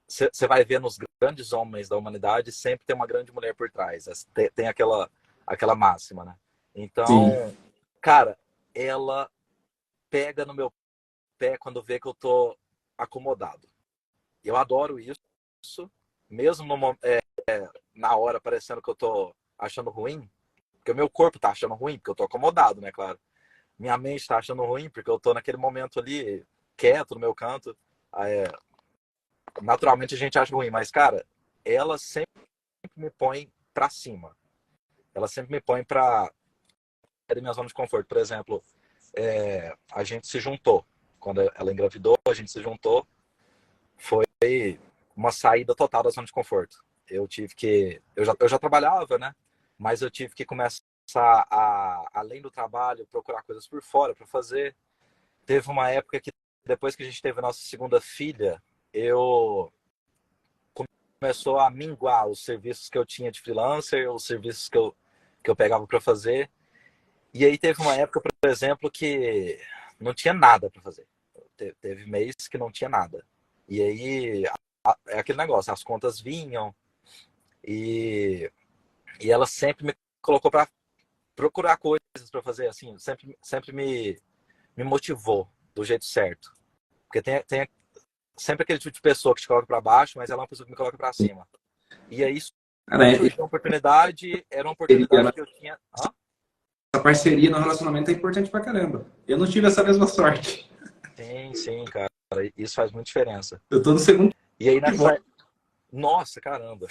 S2: você vai ver nos grandes homens da humanidade, sempre tem uma grande mulher por trás. Tem aquela aquela máxima, né?
S1: Sim.
S2: Então, cara, ela pega no meu pé quando vê que eu tô acomodado. Eu adoro isso, mesmo na hora parecendo que eu tô achando ruim, porque o meu corpo tá achando ruim, porque eu tô acomodado, né, claro. Minha mente tá achando ruim, porque eu tô naquele momento ali, quieto no meu canto. É, naturalmente a gente acha ruim, mas, cara, ela sempre me põe pra cima. Ela sempre me põe pra minha zona de conforto. Por exemplo, a gente se juntou. Quando ela engravidou, a gente se juntou. Foi uma saída total da zona de conforto. Eu tive que. Eu já trabalhava, né? Mas eu tive que começar além do trabalho, procurar coisas por fora para fazer. Teve uma época que, depois que a gente teve a nossa segunda filha, eu começou a minguar os serviços que eu tinha de freelancer, os serviços que eu pegava para fazer. E aí teve uma época, por exemplo, que não tinha nada para fazer. Teve mês que não tinha nada. E aí é aquele negócio, as contas vinham e, e ela sempre me colocou para procurar coisas para fazer, assim, sempre me motivou do jeito certo. Porque tem sempre aquele tipo de pessoa que te coloca para baixo, mas ela é uma pessoa que me coloca para cima. E aí
S1: Cara,
S2: surgiu uma oportunidade, era uma
S1: parceria, né?
S2: oportunidade que eu tinha. Hã?
S1: Essa parceria no relacionamento é importante pra caramba. Eu não tive essa mesma sorte.
S2: Sim, sim, cara. Isso faz muita diferença.
S1: Eu tô no segundo
S2: E aí
S1: de volta.
S2: nessa. Nossa, caramba,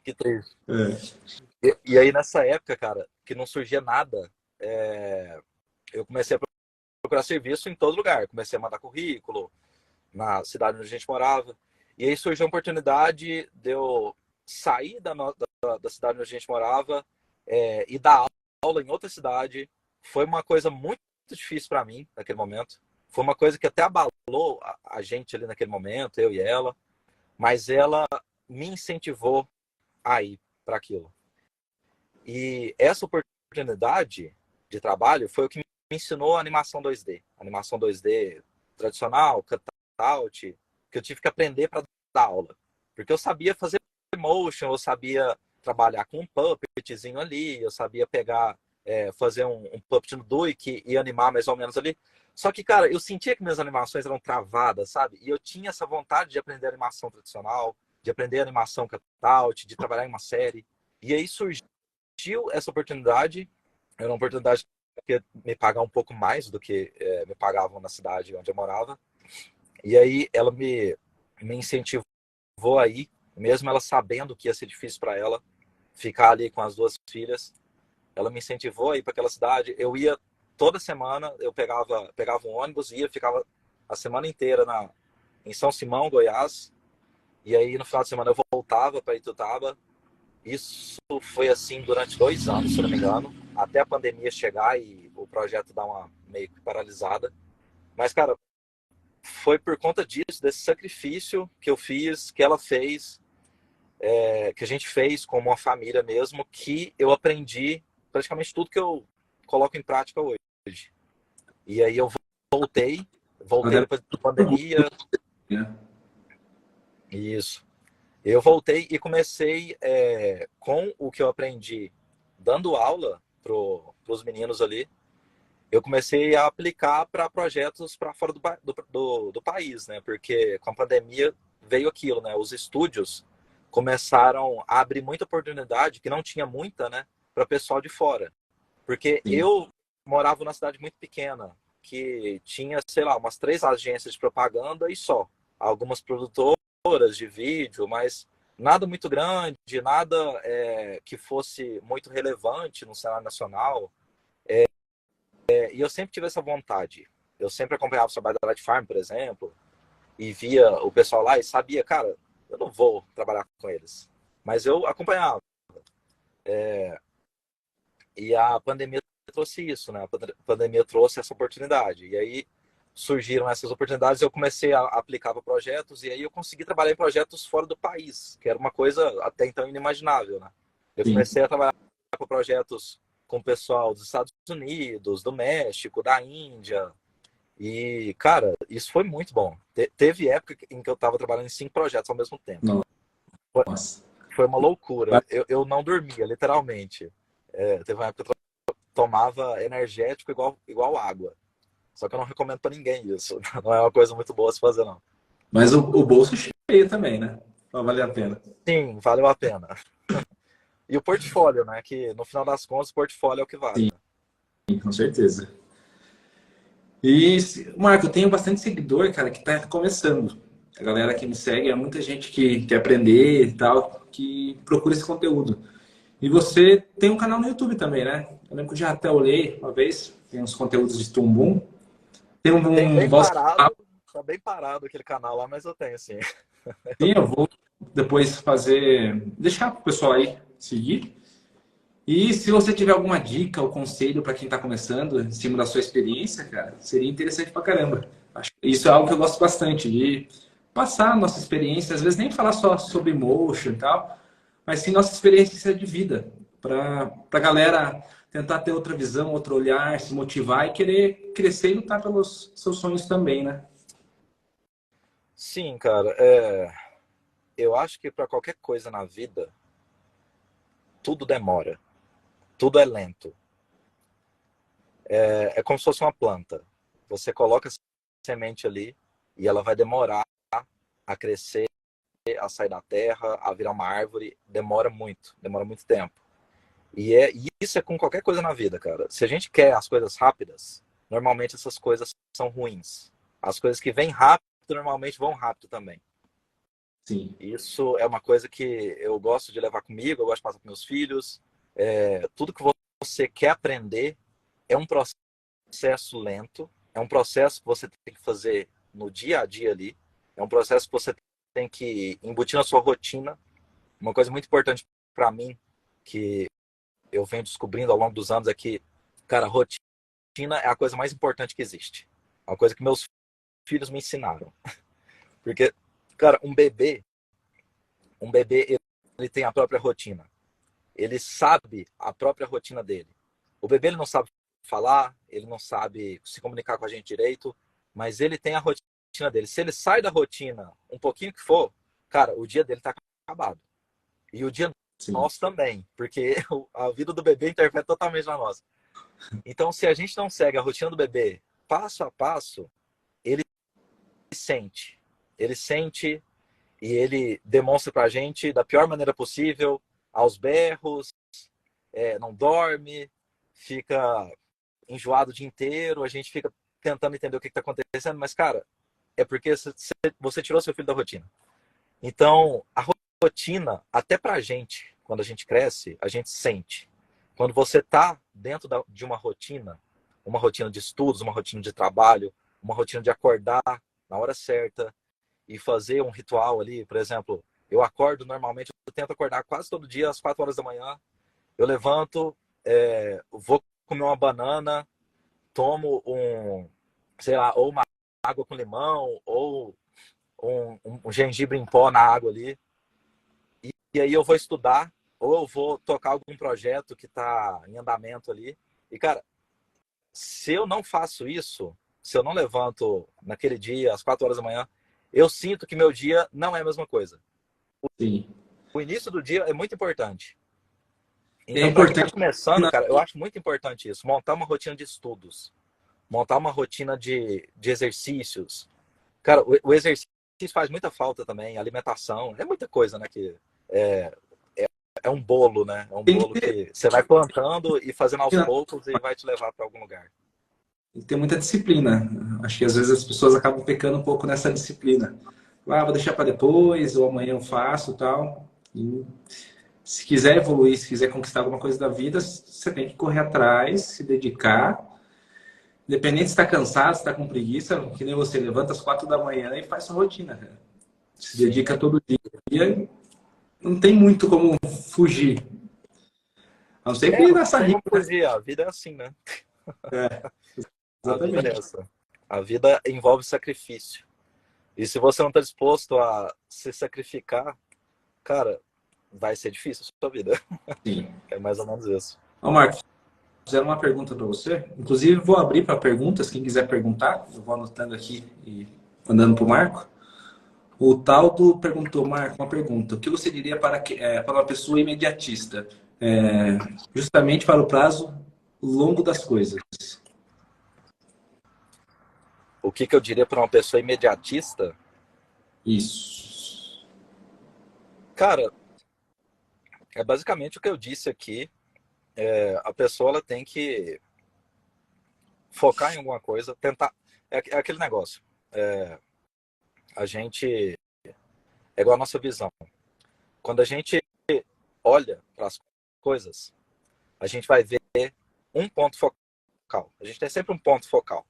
S2: que triste.
S1: É.
S2: E aí nessa época, cara, que não surgia nada, eu comecei a procurar serviço em todo lugar. Comecei a mandar currículo na cidade onde a gente morava. E aí surgiu a oportunidade de eu sair da cidade onde a gente morava e dar aula em outra cidade. Foi uma coisa muito difícil para mim naquele momento. Foi uma coisa que até abalou a gente ali naquele momento, eu e ela. Mas ela me incentivou a ir para aquilo. E essa oportunidade de trabalho foi o que me ensinou a animação 2D. Animação 2D tradicional, cutout, que eu tive que aprender para dar aula. Porque eu sabia fazer motion, eu sabia trabalhar com um puppetzinho ali, eu sabia pegar, fazer um puppet no Duik e animar mais ou menos ali. Só que, cara, eu sentia que minhas animações eram travadas, sabe? E eu tinha essa vontade de aprender animação tradicional, de aprender animação cutout, de trabalhar em uma série. E aí surgiu essa oportunidade. Era uma oportunidade que ia me pagar um pouco mais do que me pagavam na cidade onde eu morava. E aí ela me incentivou aí, mesmo ela sabendo que ia ser difícil para ela ficar ali com as duas filhas. Ela me incentivou a ir para aquela cidade. Eu ia toda semana, eu pegava um ônibus, ia, ficava a semana inteira em São Simão, Goiás. E aí no final de semana eu voltava para Itutaba. Isso foi assim durante 2 anos, se não me engano, até a pandemia chegar e o projeto dar uma meio que paralisada. Mas, cara, foi por conta disso, desse sacrifício que eu fiz, que ela fez, que a gente fez como uma família mesmo, que eu aprendi praticamente tudo que eu coloco em prática hoje. E aí eu voltei
S1: Ela
S2: depois da pandemia,
S1: deve- né?
S2: isso. Eu voltei e comecei com o que eu aprendi dando aula para os meninos ali. Eu comecei a aplicar para projetos para fora do país, né? Porque com a pandemia veio aquilo, né? Os estúdios começaram a abrir muita oportunidade, que não tinha muita, né? Para pessoal de fora. Porque
S1: Sim.
S2: eu morava numa cidade muito pequena, que tinha, sei lá, umas 3 agências de propaganda e só. Algumas produtoras de vídeo, mas nada muito grande, nada que fosse muito relevante no cenário nacional. E eu sempre tive essa vontade. Eu sempre acompanhava o trabalho da Light Farm, por exemplo, e via o pessoal lá e sabia, cara, eu não vou trabalhar com eles. Mas eu acompanhava. E a pandemia trouxe isso, né? A pandemia trouxe essa oportunidade. E aí surgiram essas oportunidades, eu comecei a aplicar para projetos e aí eu consegui trabalhar em projetos fora do país, que era uma coisa até então inimaginável, né? Eu
S1: Sim.
S2: comecei a trabalhar com projetos com o pessoal dos Estados Unidos, do México, da Índia. E, cara, isso foi muito bom. Teve época em que eu estava trabalhando em 5 projetos ao mesmo tempo.
S1: Nossa.
S2: foi uma loucura. Eu não dormia, literalmente. Teve uma época que eu tomava energético igual água. Só que eu não recomendo para ninguém isso. Não é uma coisa muito boa se fazer, não.
S1: Mas o bolso cheio também, né? Pra valer a pena.
S2: Sim, valeu a pena. E o portfólio, né? Que no final das contas, o portfólio é o que vale,
S1: Sim,
S2: né?
S1: com certeza. E, Marco, eu tenho bastante seguidor, cara, que está começando. A galera que me segue, é muita gente que quer aprender e tal, que procura esse conteúdo. E você tem um canal no YouTube também, né? Eu lembro que eu já até olhei uma vez, tem uns conteúdos de Tumbum. Tem
S2: Tem
S1: um
S2: bem
S1: voz que
S2: parado, tá bem parado aquele canal lá, mas eu tenho, sim.
S1: eu vou depois fazer, deixar para o pessoal aí seguir. E se você tiver alguma dica ou conselho para quem está começando, em cima da sua experiência, cara, seria interessante pra caramba. Isso é algo que eu gosto bastante, de passar a nossa experiência, às vezes nem falar só sobre motion e tal, mas sim nossa experiência de vida, para a galera tentar ter outra visão, outro olhar, se motivar e querer crescer e lutar pelos seus sonhos também, né?
S2: Sim, cara. Eu acho que para qualquer coisa na vida, tudo demora. Tudo é lento. É como se fosse uma planta. Você coloca a semente ali e ela vai demorar a crescer, a sair da terra, a virar uma árvore. Demora muito tempo. E isso é com qualquer coisa na vida, cara. Se a gente quer as coisas rápidas, normalmente essas coisas são ruins. As coisas que vêm rápido, normalmente vão rápido também.
S1: Sim,
S2: Isso é uma coisa que eu gosto de levar comigo, eu gosto de passar para meus filhos. Tudo que você quer aprender é um processo lento, é um processo que você tem que fazer no dia a dia ali, é um processo que você tem que embutir na sua rotina. Uma coisa muito importante para mim, que eu venho descobrindo ao longo dos anos, é que, cara, rotina é a coisa mais importante que existe. É uma coisa que meus filhos me ensinaram. Porque, cara, um bebê, ele tem a própria rotina. Ele sabe a própria rotina dele. O bebê, ele não sabe falar, ele não sabe se comunicar com a gente direito, mas ele tem a rotina dele. Se ele sai da rotina um pouquinho que for, cara, o dia dele tá acabado. E o dia
S1: sim,
S2: nosso também, porque a vida do bebê interfere totalmente na nossa. Então, se a gente não segue a rotina do bebê passo a passo, ele sente. Ele sente e ele demonstra pra gente da pior maneira possível, aos berros, não dorme, fica enjoado o dia inteiro, a gente fica tentando entender o que está acontecendo, mas, cara, é porque você tirou seu filho da rotina. Então, a rotina, até pra gente, quando a gente cresce, a gente sente. Quando você tá dentro de uma rotina de estudos, uma rotina de trabalho, uma rotina de acordar na hora certa e fazer um ritual ali, por exemplo, eu acordo normalmente, eu tento acordar quase todo dia às 4 horas da manhã, eu levanto, vou comer uma banana, tomo sei lá, ou uma água com limão, ou um gengibre em pó na água ali. E aí eu vou estudar, ou eu vou tocar algum projeto que está em andamento ali. E, cara, se eu não faço isso, se eu não levanto naquele dia, às 4 horas da manhã, eu sinto que meu dia não é a mesma coisa.
S1: sim.
S2: O início do dia é muito importante.
S1: É
S2: Então, para quem está
S1: importante.
S2: começando, cara, eu acho muito importante isso. Montar uma rotina de estudos. Montar uma rotina de exercícios. Cara, o exercício faz muita falta também. Alimentação. É muita coisa, né? Que é, é um bolo, né? É um
S1: Tem que
S2: bolo
S1: ter,
S2: que você vai plantando e fazendo aos poucos e vai te levar para algum lugar.
S1: tem que ter muita disciplina. Acho que às vezes as pessoas acabam pecando um pouco nessa disciplina. Ah, vou deixar para depois, ou amanhã eu faço, tal. E se quiser evoluir, se quiser conquistar alguma coisa da vida, você tem que correr atrás, se dedicar. Independente se está cansado, se está com preguiça, que nem você levanta às 4 da manhã e faz sua rotina, cara. Se
S2: Sim.
S1: dedica todo dia, não tem muito como fugir. A não ser que
S2: Não
S1: nessa
S2: tem
S1: rica,
S2: como fugir. A vida é assim, né?
S1: né?
S2: A vida é
S1: Exatamente.
S2: essa. A vida envolve sacrifício. E se você não está disposto a se sacrificar, cara, vai ser difícil a sua vida.
S1: Sim.
S2: É mais ou menos isso.
S1: Ó, Marcos, fizeram uma pergunta para você. Inclusive, vou abrir para perguntas. Quem quiser perguntar, eu vou anotando aqui e mandando para o Marco. O Taldo perguntou, Marco, uma pergunta. O que você diria para uma pessoa imediatista? Justamente para o prazo longo das coisas.
S2: O que eu diria para uma pessoa imediatista?
S1: Isso.
S2: Cara, é basicamente o que eu disse aqui. A pessoa ela tem que focar em alguma coisa, tentar. É aquele negócio. A gente. É igual a nossa visão. Quando a gente olha para as coisas, a gente vai ver um ponto focal. A gente tem sempre um ponto focal.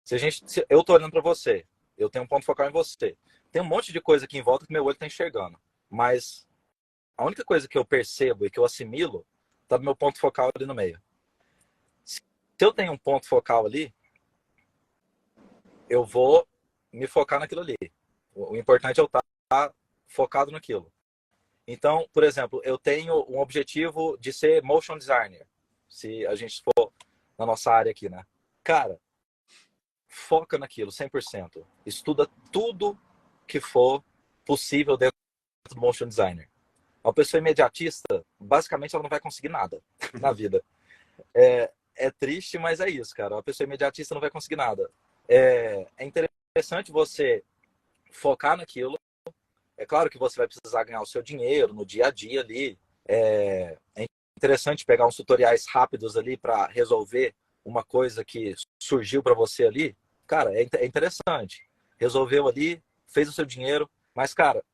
S2: Se eu tô olhando para você, eu tenho um ponto focal em você. Tem um monte de coisa aqui em volta que meu olho está enxergando. Mas a única coisa que eu percebo e que eu assimilo tá no meu ponto focal ali no meio. Se eu tenho um ponto focal ali, eu vou me focar naquilo ali. O importante é eu estar focado naquilo. Então, por exemplo, eu tenho um objetivo de ser motion designer. Se a gente for na nossa área aqui, né? Cara, foca naquilo 100%. Estuda tudo que for possível dentro do motion designer. Uma pessoa imediatista, basicamente, ela não vai conseguir nada na vida. É triste, mas é isso, cara. Uma pessoa imediatista não vai conseguir nada. É interessante você focar naquilo. É claro que você vai precisar ganhar o seu dinheiro no dia a dia ali. É interessante pegar uns tutoriais rápidos ali para resolver uma coisa que surgiu para você ali. Cara, é interessante. Resolveu ali, fez o seu dinheiro. Mas, cara,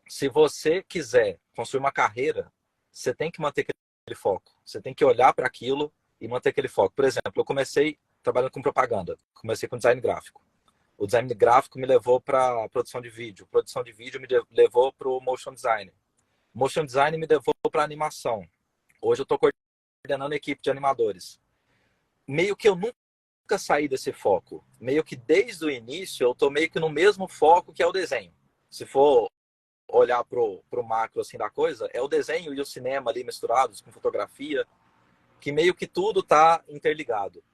S2: se você quiser construir uma carreira, você tem que manter aquele foco. Você tem que olhar para aquilo e manter aquele foco. Por exemplo, eu comecei trabalhando com propaganda. Comecei com design gráfico. O design gráfico me levou para produção de vídeo. Produção de vídeo me levou para o motion design. Motion design me levou para animação. Hoje eu estou coordenando a equipe de animadores. Meio que eu nunca saí desse foco. Meio que desde o início eu estou meio que no mesmo foco que é o desenho. Se for olhar pro macro assim da coisa, é o desenho e o cinema ali misturados com fotografia, que meio que tudo tá interligado.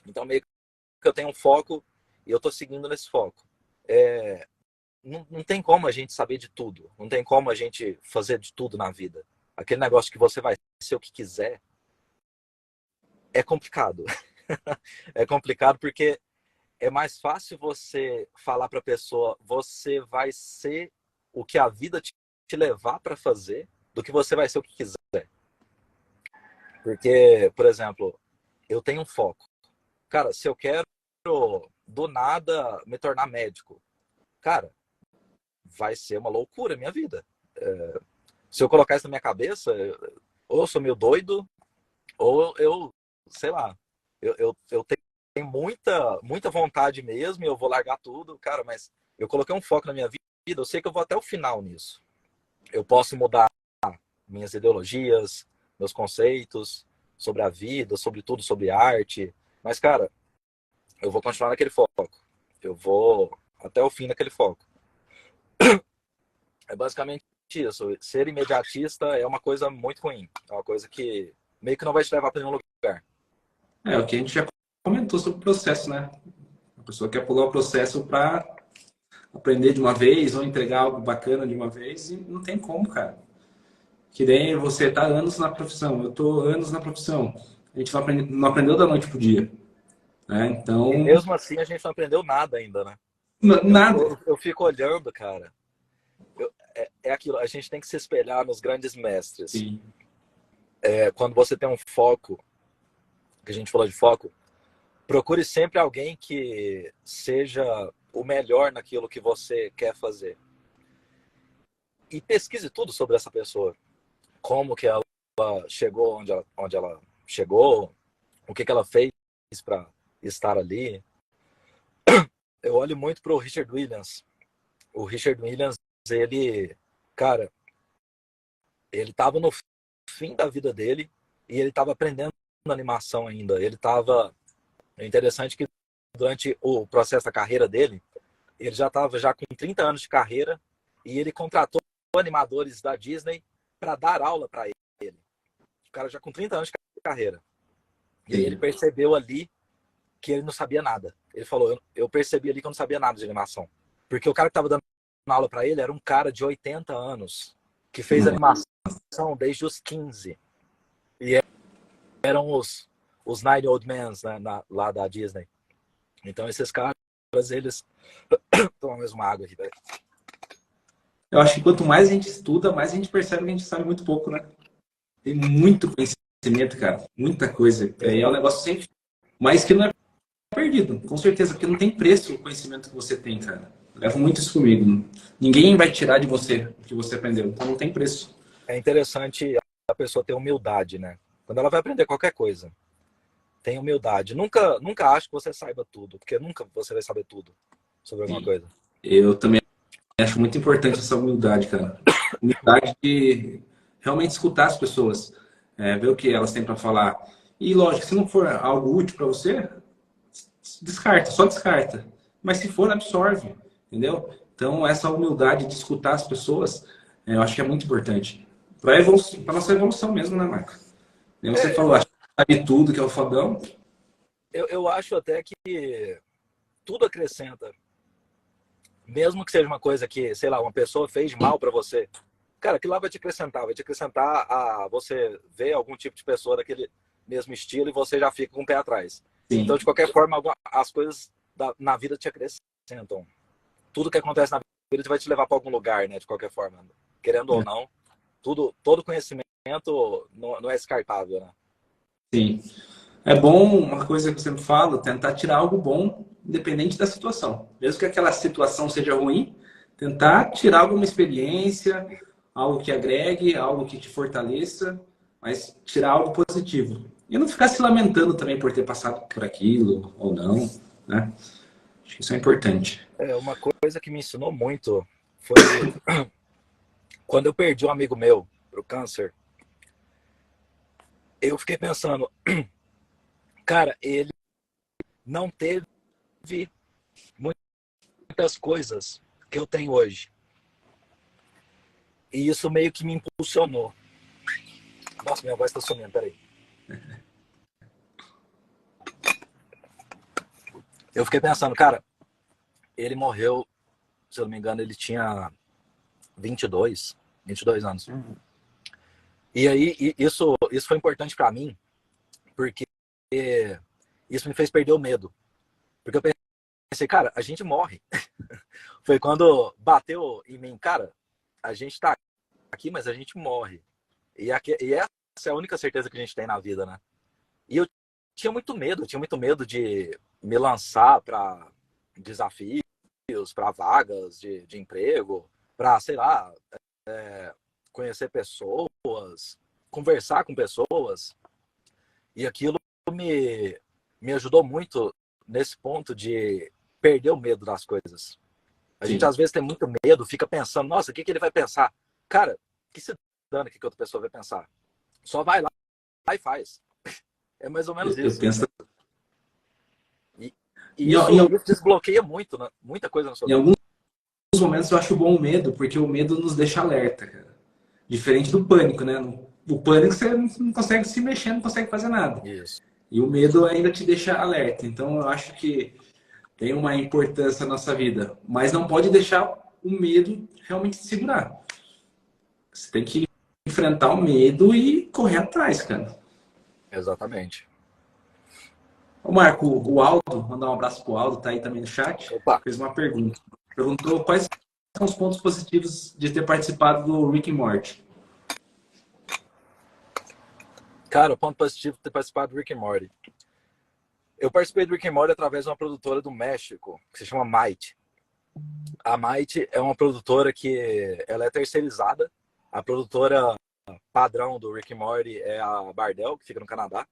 S2: Então meio que eu tenho um foco e eu tô seguindo nesse foco. Não tem como a gente saber de tudo, não tem como a gente fazer de tudo na vida. Aquele negócio que você vai ser o que quiser é complicado. É complicado porque é mais fácil você falar para a pessoa, você vai ser o que a vida te levar para fazer, do que você vai ser o que quiser. Porque, por exemplo, eu tenho um foco. Cara, se eu quero do nada me tornar médico, cara, vai ser uma loucura a minha vida. Se eu colocar isso na minha cabeça, ou eu sou meio doido, ou eu sei lá, eu tenho muita vontade mesmo e eu vou largar tudo, cara, mas eu coloquei um foco na minha vida, eu sei que eu vou até o final nisso. Eu posso mudar minhas ideologias, meus conceitos sobre a vida, sobre tudo, sobre arte, mas, cara, eu vou continuar naquele foco. Eu vou até o fim naquele foco. É basicamente isso. Ser imediatista é uma coisa muito ruim. É uma coisa que meio que não vai te levar para nenhum lugar.
S1: É o que a gente já comentou sobre o processo, né? A pessoa quer pular o processo para aprender de uma vez ou entregar algo bacana de uma vez e não tem como, cara. Que nem você tá anos na profissão, eu tô anos na profissão. A gente não aprendeu da noite pro dia, né?
S2: E
S1: Então,
S2: mesmo assim a gente não aprendeu nada ainda, né?
S1: nada.
S2: Eu fico olhando, cara. É aquilo, a gente tem que se espelhar nos grandes mestres.
S1: Sim.
S2: Quando você tem um foco, que a gente falou de foco, procure sempre alguém que seja o melhor naquilo que você quer fazer. E pesquise tudo sobre essa pessoa. Como que ela chegou onde ela chegou, o que ela fez para estar ali. Eu olho muito pro Richard Williams. O Richard Williams, ele, cara, ele tava no fim da vida dele e ele tava aprendendo animação ainda. Ele tava... É interessante que durante o processo da carreira dele, ele já estava já com 30 anos de carreira e ele contratou animadores da Disney para dar aula para ele. O cara já com 30 anos de carreira. E aí ele
S1: Sim.
S2: percebeu ali que ele não sabia nada. Ele falou, eu percebi ali que eu não sabia nada de animação. Porque o cara que tava dando aula para ele era um cara de 80 anos, que fez animação desde os 15. E eram os Nine Old Men, né, lá da Disney. Então esses caras, eles... Tomar mais uma água aqui, velho.
S1: Eu acho que quanto mais a gente estuda, mais a gente percebe que a gente sabe muito pouco, né? Tem muito conhecimento, cara. Muita coisa. É um negócio sempre. Mas que não é perdido, com certeza, porque não tem preço o conhecimento que você tem, cara. Eu levo muito isso comigo. Ninguém vai tirar de você o que você aprendeu. Então não tem preço.
S2: É interessante a pessoa ter humildade, né? Quando ela vai aprender qualquer coisa, tem humildade. Nunca acho que você saiba tudo, porque nunca você vai saber tudo sobre alguma
S1: Sim.
S2: coisa.
S1: Eu também acho muito importante essa humildade, cara. Humildade de realmente escutar as pessoas, ver o que elas têm para falar. E lógico, se não for algo útil para você, descarta, só descarta. Mas se for, absorve, entendeu? Então, essa humildade de escutar as pessoas, eu acho que é muito importante. Para nossa evolução mesmo, né, Marco? Nem você
S2: É,
S1: falou, acho que sabe tudo, que é o fodão.
S2: eu acho até que tudo acrescenta. Mesmo que seja uma coisa que, sei lá, uma pessoa fez mal para você. Cara, aquilo lá vai te acrescentar a você ver algum tipo de pessoa daquele mesmo estilo e você já fica com o pé atrás. Então,
S1: Sim,
S2: de qualquer forma, as coisas na vida te acrescentam. Tudo que acontece na vida vai te levar para algum lugar, né? De qualquer forma, querendo ou não, todo conhecimento não é descartável, né?
S1: sim. É bom, uma coisa que eu sempre falo, tentar tirar algo bom, independente da situação. Mesmo que aquela situação seja ruim, tentar tirar alguma experiência, algo que agregue, algo que te fortaleça, mas tirar algo positivo. E não ficar se lamentando também por ter passado por aquilo ou não, né? Acho que isso é importante.
S2: Uma coisa que me ensinou muito foi quando eu perdi um amigo meu pro câncer. Eu fiquei pensando, cara, ele não teve muitas coisas que eu tenho hoje. E isso meio que me impulsionou. Nossa, minha voz tá sumindo, peraí. Eu fiquei pensando, cara, ele morreu, se eu não me engano, ele tinha 22 anos. E aí, isso foi importante para mim, porque isso me fez perder o medo. Porque eu pensei, cara, a gente morre. Foi quando bateu em mim, cara, a gente tá aqui, mas a gente morre. E essa é a única certeza que a gente tem na vida, né? E eu tinha muito medo de me lançar para desafios, para vagas de emprego, para, sei lá, conhecer pessoas, conversar com pessoas. E aquilo me ajudou muito nesse ponto de perder o medo das coisas. A gente
S1: Sim.
S2: às vezes tem muito medo, fica pensando, nossa, o que ele vai pensar? Cara, que se dane o que outra pessoa vai pensar. Só vai lá e faz. É mais ou menos
S1: Eu
S2: isso.
S1: penso.
S2: E,
S1: Em,
S2: e
S1: em,
S2: isso desbloqueia muito, né? Muita coisa na sua
S1: em
S2: vida.
S1: alguns momentos eu acho bom o medo, porque o medo nos deixa alerta, cara. Diferente do pânico, né? O pânico você não consegue se mexer, não consegue fazer nada.
S2: Isso.
S1: E o medo ainda te deixa alerta. Então, eu acho que tem uma importância na nossa vida. Mas não pode deixar o medo realmente te segurar. Você tem que enfrentar o medo e correr atrás, cara.
S2: Exatamente.
S1: Ô Marco, o Aldo, mandar um abraço pro Aldo, tá aí também no chat,
S2: Opa,
S1: fez uma pergunta. Perguntou quais são os pontos positivos de ter participado do Rick and Morty.
S2: cara, o ponto positivo de ter participado do Rick and Morty. Eu participei do Rick and Morty através de uma produtora do México, que se chama Might. A Might é uma produtora que ela é terceirizada. A produtora padrão do Rick and Morty é a Bardel, que fica no Canadá.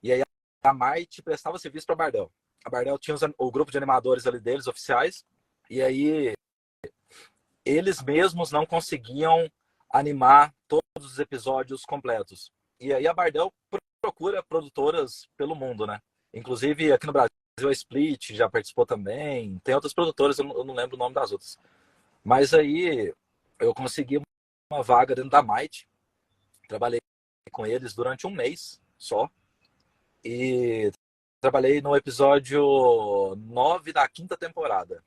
S2: E aí a Might prestava serviço para a Bardel. A Bardel tinha o grupo de animadores ali deles, oficiais, e aí eles mesmos não conseguiam animar todos os episódios completos. E aí a Bardel procura produtoras pelo mundo, né? Inclusive aqui no Brasil a Split já participou também. Tem outras produtoras, eu não lembro o nome das outras. Mas aí eu consegui uma vaga dentro da Might. Trabalhei com eles durante um mês só. E trabalhei no episódio 9 da quinta temporada.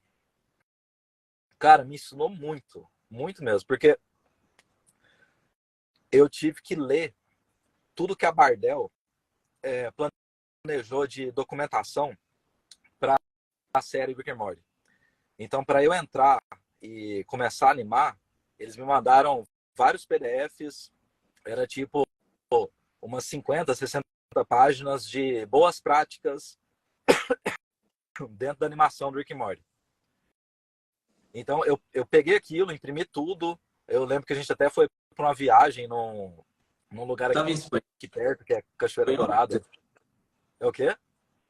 S2: Cara, me ensinou muito, muito mesmo, porque eu tive que ler tudo que a Bardel planejou de documentação para a série Rick and Morty. Então, para eu entrar e começar a animar, eles me mandaram vários PDFs, era tipo umas 50, 60 páginas de boas práticas dentro da animação do Rick and Morty. Então, eu peguei aquilo, imprimi tudo. Eu lembro que a gente até foi para uma viagem num lugar
S1: Tava em
S2: aqui perto, que é Cachoeira
S1: espanhol?
S2: Dourada. É o quê?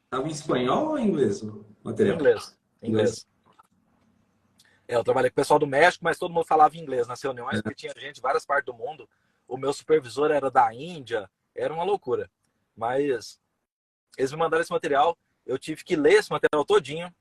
S1: Tava em espanhol ou em inglês o
S2: Em
S1: material?
S2: inglês. Em
S1: Inglês.
S2: inglês. Eu trabalhei com o pessoal do México, mas todo mundo falava inglês nas reuniões,
S1: É.
S2: porque tinha gente de várias partes do mundo. O meu supervisor era da Índia, era uma loucura. Mas eles me mandaram esse material, eu tive que ler esse material todinho,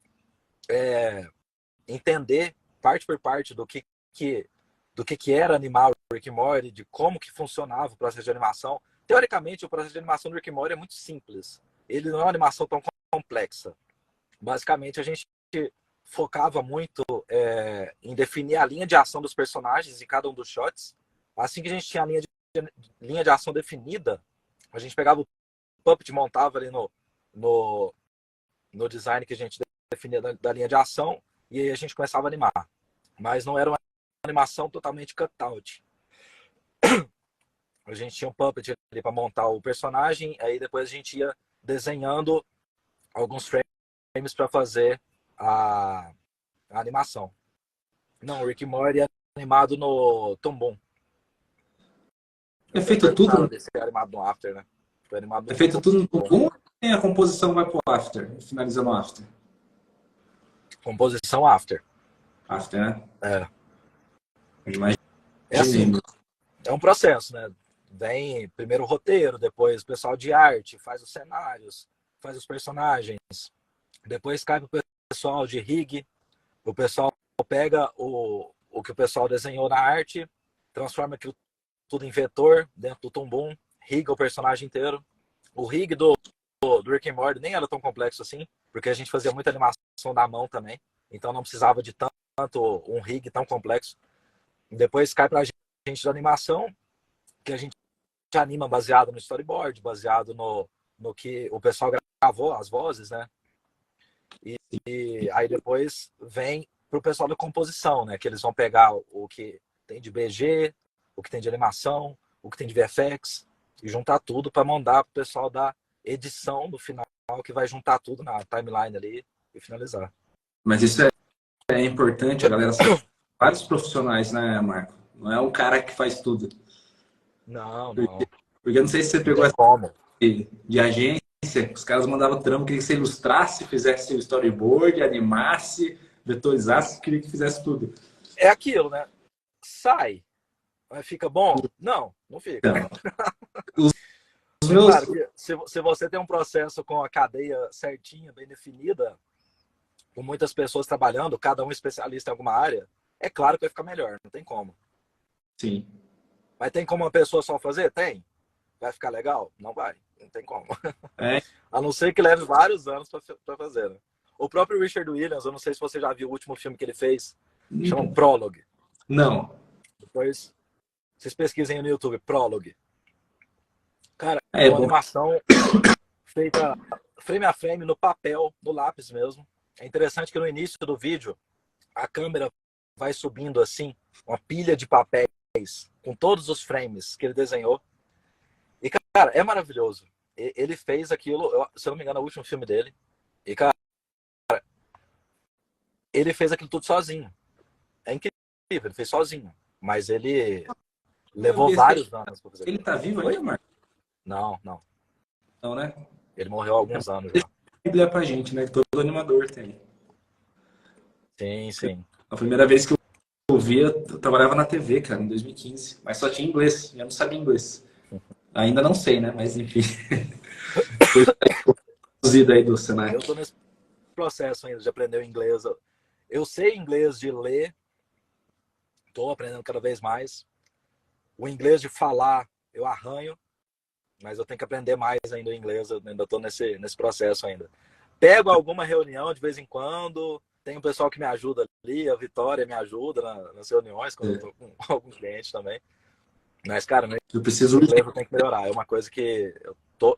S2: entender parte por parte do que era animar o Rick and Morty, de como que funcionava o processo de animação. Teoricamente, o processo de animação do Rick and Morty é muito simples. Ele não é uma animação tão complexa. Basicamente, a gente focava muito em definir a linha de ação dos personagens em cada um dos shots. Assim que a gente tinha a linha de ação definida, a gente pegava o puppet, montava ali no design que a gente definia da linha de ação, e aí a gente começava a animar. Mas não era uma animação totalmente cut-out. A gente tinha um puppet ali para montar o personagem, aí depois a gente ia desenhando alguns frames para fazer a animação. Não, o Rick and Morty é animado no Toon.
S1: É
S2: Até
S1: feito tudo,
S2: perguntaram
S1: né?
S2: desse animado no After, né? Foi animado
S1: É
S2: no
S1: feito tudo no
S2: Toon.
S1: Tumbum e a composição vai pro after, finaliza no after.
S2: Composição After.
S1: After, né?
S2: É.
S1: Imaginei.
S2: É assim, é um processo, né? Vem primeiro o roteiro, depois o pessoal de arte, faz os cenários, faz os personagens, depois cai pro pessoal de rig, o pessoal pega o que o pessoal desenhou na arte, transforma aquilo tudo em vetor dentro do Toon, riga o personagem inteiro. O rig do Rick and Morty nem era tão complexo assim, porque a gente fazia muita animação na mão também, então não precisava de tanto um rig tão complexo. Depois cai pra gente da animação, que a gente anima baseado no storyboard, baseado no que o pessoal gravou, as vozes, né? E aí depois vem pro pessoal da composição, né? Que eles vão pegar o que tem de BG, o que tem de animação, o que tem de VFX, e juntar tudo para mandar pro pessoal da edição do final, que vai juntar tudo na timeline ali e finalizar.
S1: Mas isso é importante, a galera sabe. Vários profissionais, né, Marco? Não é um cara que faz tudo.
S2: Não,
S1: Porque,
S2: não.
S1: porque eu não sei se você
S2: Não
S1: pegou
S2: tem
S1: essa
S2: como.
S1: de agência, os caras mandavam trampo, queria que você ilustrasse, fizesse o storyboard, animasse, vetorizasse, queria que fizesse tudo.
S2: É aquilo, né? Sai. Mas fica bom? Não, não fica.
S1: Então, os
S2: É
S1: meus.
S2: claro que se você tem um processo com a cadeia certinha, bem definida, com muitas pessoas trabalhando, cada um especialista em alguma área, é claro que vai ficar melhor, não tem como.
S1: Sim.
S2: Mas tem como uma pessoa só fazer? Tem. Vai ficar legal? Não vai, não tem como.
S1: É,
S2: A não ser que leve vários anos para fazer. Né? O próprio Richard Williams, eu não sei se você já viu o último filme que ele fez, chama Prologue.
S1: não.
S2: Depois vocês pesquisem no YouTube, Prologue. Cara,
S1: É
S2: é uma
S1: bom.
S2: animação feita frame a frame, no papel, no lápis mesmo. É interessante que no início do vídeo, a câmera vai subindo assim, uma pilha de papéis, com todos os frames que ele desenhou. E, cara, é maravilhoso. Ele fez aquilo, se eu não me engano, é o último filme dele. E, cara, ele fez aquilo tudo sozinho. É incrível, ele fez sozinho. Mas ele levou vários anos pra fazer
S1: Ele
S2: aquilo.
S1: tá vivo
S2: Oi?
S1: ainda, Marco?
S2: Não, não.
S1: Não, né?
S2: Ele morreu há alguns anos
S1: Deixa
S2: já.
S1: a Bíblia pra gente, né? Todo animador tem.
S2: Sim, sim.
S1: A primeira vez que eu vi, eu trabalhava na TV, cara, em 2015. Mas só tinha inglês. Eu não sabia inglês. Ainda não sei, né? Mas enfim. Foi traduzido aí do Senai.
S2: Eu tô nesse processo ainda de aprender o inglês. Eu sei inglês de ler, tô aprendendo cada vez mais. O inglês de falar, eu arranho, mas eu tenho que aprender mais ainda o inglês. Eu ainda tô nesse processo ainda. Pego alguma reunião de vez em quando, tem um pessoal que me ajuda ali, a Vitória me ajuda nas reuniões, quando eu tô com algum cliente também. Mas, cara, meu
S1: Eu preciso.
S2: inglês eu tenho que melhorar. É uma coisa que eu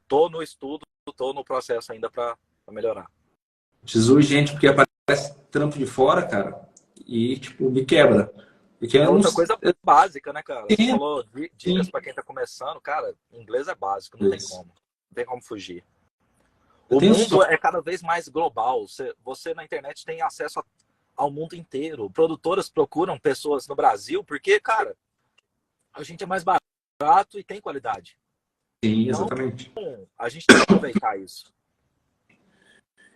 S2: tô no estudo, tô no processo ainda para melhorar.
S1: Preciso urgente, porque aparece trampo de fora, cara, e, tipo, me quebra. Porque
S2: É
S1: eu não
S2: outra coisa básica, né, cara? Você
S1: tenho,
S2: falou dicas
S1: sim.
S2: para quem tá começando. Cara, inglês é básico, não tem
S1: Inglês.
S2: como. Não tem como fugir.
S1: Eu
S2: O
S1: tenho
S2: mundo
S1: sorte,
S2: é cada vez mais global. Você na internet tem acesso ao mundo inteiro. Produtoras procuram pessoas no Brasil porque, cara, a gente é mais barato e tem qualidade.
S1: sim,
S2: Então,
S1: exatamente.
S2: a gente tem que aproveitar isso.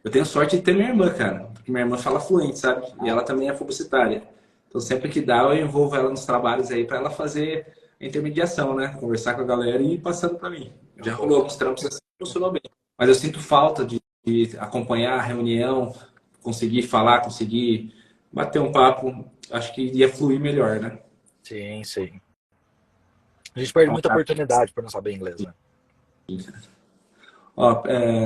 S1: Eu tenho sorte de ter minha irmã, cara, porque minha irmã fala fluente, sabe? E
S2: Ah,
S1: ela também é publicitária. Então, sempre que dá, eu envolvo ela nos trabalhos aí para ela fazer a intermediação, né? Conversar com a galera e ir passando para mim.
S2: é
S1: Já
S2: uma
S1: rolou
S2: boa.
S1: alguns trampos assim, funcionou bem. Mas eu sinto falta de acompanhar a reunião, conseguir falar, conseguir bater um papo. Acho que iria fluir melhor, né?
S2: Sim, sim. A gente perde muita oportunidade por não saber inglês, né?
S1: Ó,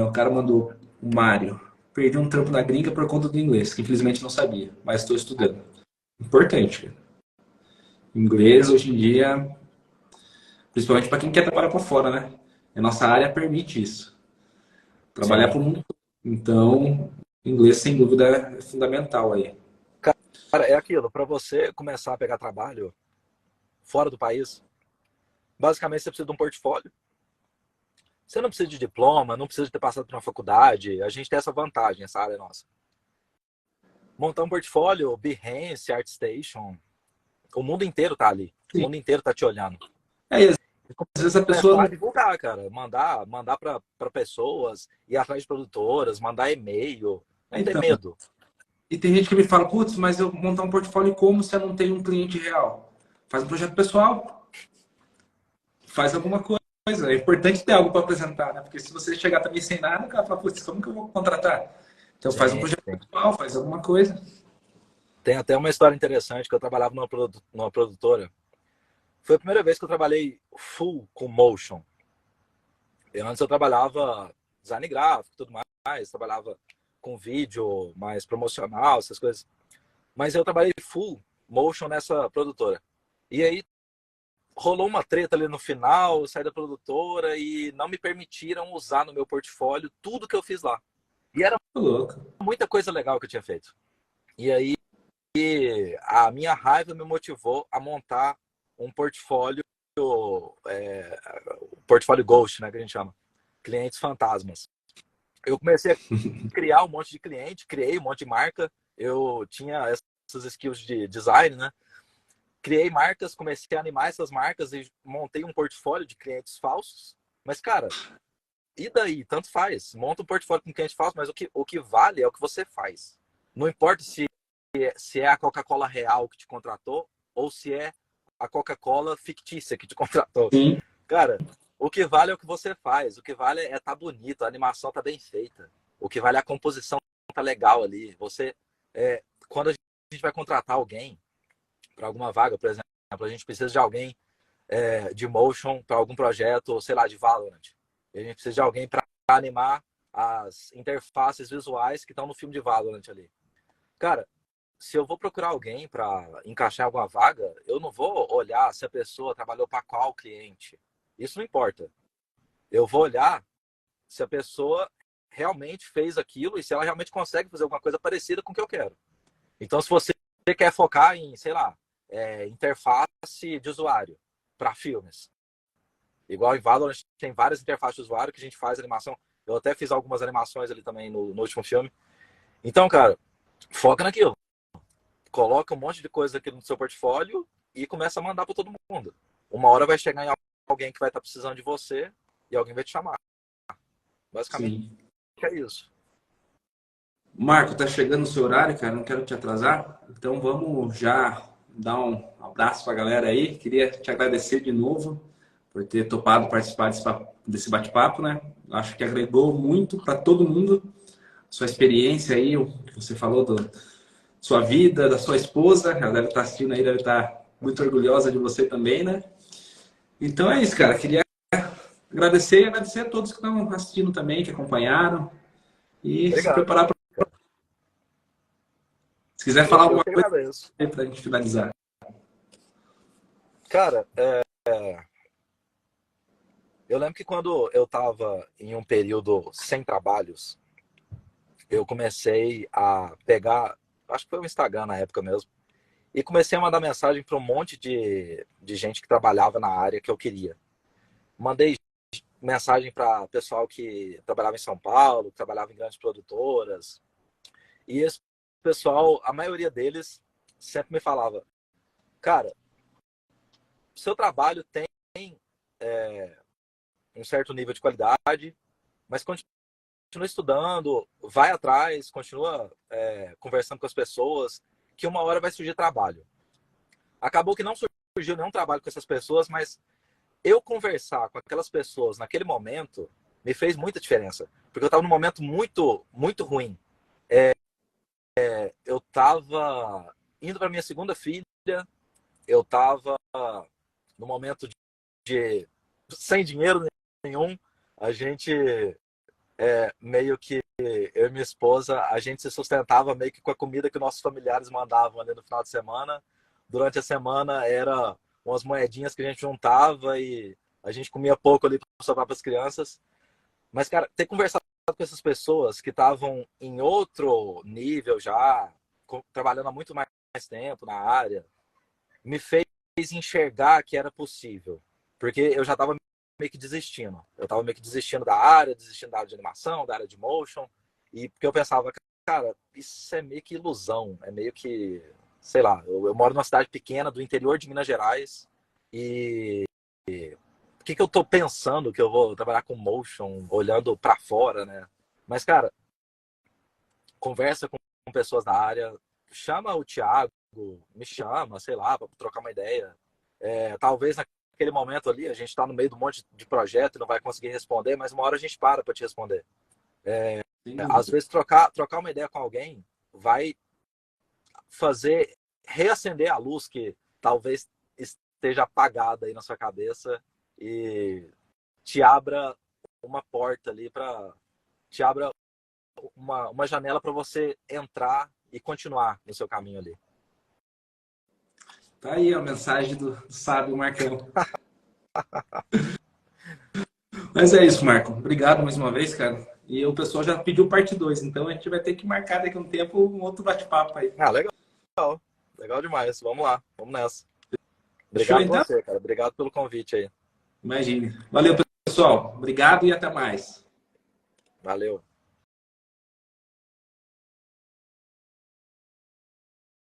S1: o cara mandou o Mário. Perdi um trampo na gringa por conta do inglês, que infelizmente não sabia, mas estou estudando. Importante, cara. Inglês hoje em dia, principalmente para quem quer trabalhar para fora, né? A nossa área permite isso. Trabalhar
S2: Sim.
S1: para o mundo todo. Então, inglês sem dúvida é fundamental aí.
S2: Cara, é aquilo. Para você começar a pegar trabalho fora do país, basicamente você precisa de um portfólio. Você não precisa de diploma, não precisa de ter passado por uma faculdade. A gente tem essa vantagem, essa área nossa. Montar um portfólio, Behance, ArtStation, o mundo inteiro tá ali. O
S1: Sim.
S2: mundo inteiro tá te olhando.
S1: É, e às
S2: E
S1: vezes a pessoa
S2: começar a
S1: não
S2: divulgar, cara. Mandar para pessoas, ir atrás de produtoras, mandar e-mail. Não ter
S1: então,
S2: medo.
S1: e tem gente que me fala, putz, mas eu montar um portfólio como se eu não tenho um cliente real? Faz um projeto pessoal, faz alguma coisa. É importante ter algo para apresentar, né? Porque se você chegar também sem nada, o cara fala, putz, como que eu vou contratar? Então faz um
S2: Sim,
S1: projeto
S2: sim.
S1: pessoal, faz alguma coisa.
S2: Tem até uma história interessante que eu trabalhava numa produtora. Foi a primeira vez que eu trabalhei full com motion. Antes eu trabalhava design gráfico e tudo mais, trabalhava com vídeo mais promocional, essas coisas. Mas eu trabalhei full motion nessa produtora. E aí rolou uma treta ali no final, eu saí da produtora e não me permitiram usar no meu portfólio tudo que eu fiz lá. E era
S1: Tô louco.
S2: muita coisa legal que eu tinha feito. E aí a minha raiva me motivou a montar um portfólio, portfólio ghost, né, que a gente chama, clientes fantasmas. Eu comecei a criar um monte de cliente, criei um monte de marca, eu tinha essas skills de design, né? Criei marcas, comecei a animar essas marcas e montei um portfólio de clientes falsos. Mas, cara, e daí? Tanto faz. Monta um portfólio com cliente falso, mas o que vale é o que você faz. Não importa se é a Coca-Cola real que te contratou ou se é a Coca-Cola fictícia que te contratou.
S1: Sim,
S2: Cara, o que vale é o que você faz. O que vale é tá bonito, a animação tá bem feita. O que vale é a composição tá legal ali. Quando a gente vai contratar alguém para alguma vaga, por exemplo, a gente precisa de alguém de motion para algum projeto, sei lá, de Valorant. E a gente precisa de alguém para animar as interfaces visuais que estão no filme de Valorant ali. Cara, se eu vou procurar alguém para encaixar em alguma vaga, eu não vou olhar se a pessoa trabalhou para qual cliente. Isso não importa. Eu vou olhar se a pessoa realmente fez aquilo e se ela realmente consegue fazer alguma coisa parecida com o que eu quero. Então, se você quer focar em, sei lá, interface de usuário para filmes, igual em Valorant tem várias interfaces de usuário que a gente faz animação. Eu até fiz algumas animações ali também no último filme. Então, cara, foca naquilo. Coloca um monte de coisa aqui no seu portfólio e começa a mandar para todo mundo. Uma hora vai chegar em alguém que vai estar precisando de você e alguém vai te chamar. Basicamente
S1: sim.
S2: é isso.
S1: Marco, tá chegando o seu horário, cara, não quero te atrasar. Então vamos já dar um abraço pra galera aí. Queria te agradecer de novo por ter topado participar desse bate-papo, né? Acho que agregou muito para todo mundo. Sua experiência aí, o que você falou da sua vida, da sua esposa. Ela deve estar assistindo aí, deve estar muito orgulhosa de você também, né? Então é isso, cara. Queria agradecer e agradecer a todos que estão assistindo também, que acompanharam. E se preparar para.
S2: Obrigado.
S1: quiser falar
S2: Eu
S1: alguma
S2: que
S1: coisa
S2: agradeço.
S1: para a gente finalizar.
S2: Cara, eu lembro que quando eu estava em um período sem trabalhos, eu comecei a pegar, acho que foi o Instagram na época mesmo, e comecei a mandar mensagem para um monte de gente que trabalhava na área que eu queria. Mandei mensagem para pessoal que trabalhava em São Paulo, que trabalhava em grandes produtoras, e esse pessoal, a maioria deles, sempre me falava, cara, seu trabalho tem um certo nível de qualidade, mas continua estudando, vai atrás, continua conversando com as pessoas, que uma hora vai surgir trabalho. Acabou que não surgiu nenhum trabalho com essas pessoas, mas eu conversar com aquelas pessoas naquele momento me fez muita diferença, porque eu estava num momento muito, muito ruim. Eu estava indo para minha segunda filha, eu estava no momento de sem dinheiro nenhum, a gente meio que eu e minha esposa, a gente se sustentava meio que com a comida que nossos familiares mandavam ali no final de semana. Durante a semana era umas moedinhas que a gente juntava e a gente comia pouco ali para sobrar para as crianças. Mas, cara, ter conversado com essas pessoas que estavam em outro nível já, trabalhando há muito mais tempo na área, me fez enxergar que era possível. Porque eu já estava meio que desistindo. Eu estava meio que desistindo da área, desistindo da área de animação, da área de motion. E porque eu pensava, cara, isso é meio que ilusão. É meio que, sei lá, eu moro numa cidade pequena do interior de Minas Gerais e por que eu tô pensando que eu vou trabalhar com motion, olhando para fora, né? Mas, cara, conversa com pessoas da área, chama o Thiago, me chama, sei lá, para trocar uma ideia. Talvez naquele momento ali a gente está no meio de um monte de projeto e não vai conseguir responder, mas uma hora a gente para te responder. Às vezes trocar uma ideia com alguém vai fazer reacender a luz que talvez esteja apagada aí na sua cabeça e te abra uma porta ali para te abra uma janela para você entrar e continuar no seu caminho ali.
S1: Tá aí a mensagem do sábio Marcão. Mas é isso, Marco. Obrigado mais uma vez, cara. E o pessoal já pediu parte 2, então a gente vai ter que marcar daqui a um tempo um outro bate-papo aí.
S2: Legal. Legal demais. Vamos lá. Vamos nessa.
S1: Fechou
S2: Obrigado
S1: então?
S2: você, cara. Obrigado pelo convite aí.
S1: Imagine. Valeu, pessoal. Obrigado e até mais.
S2: Valeu.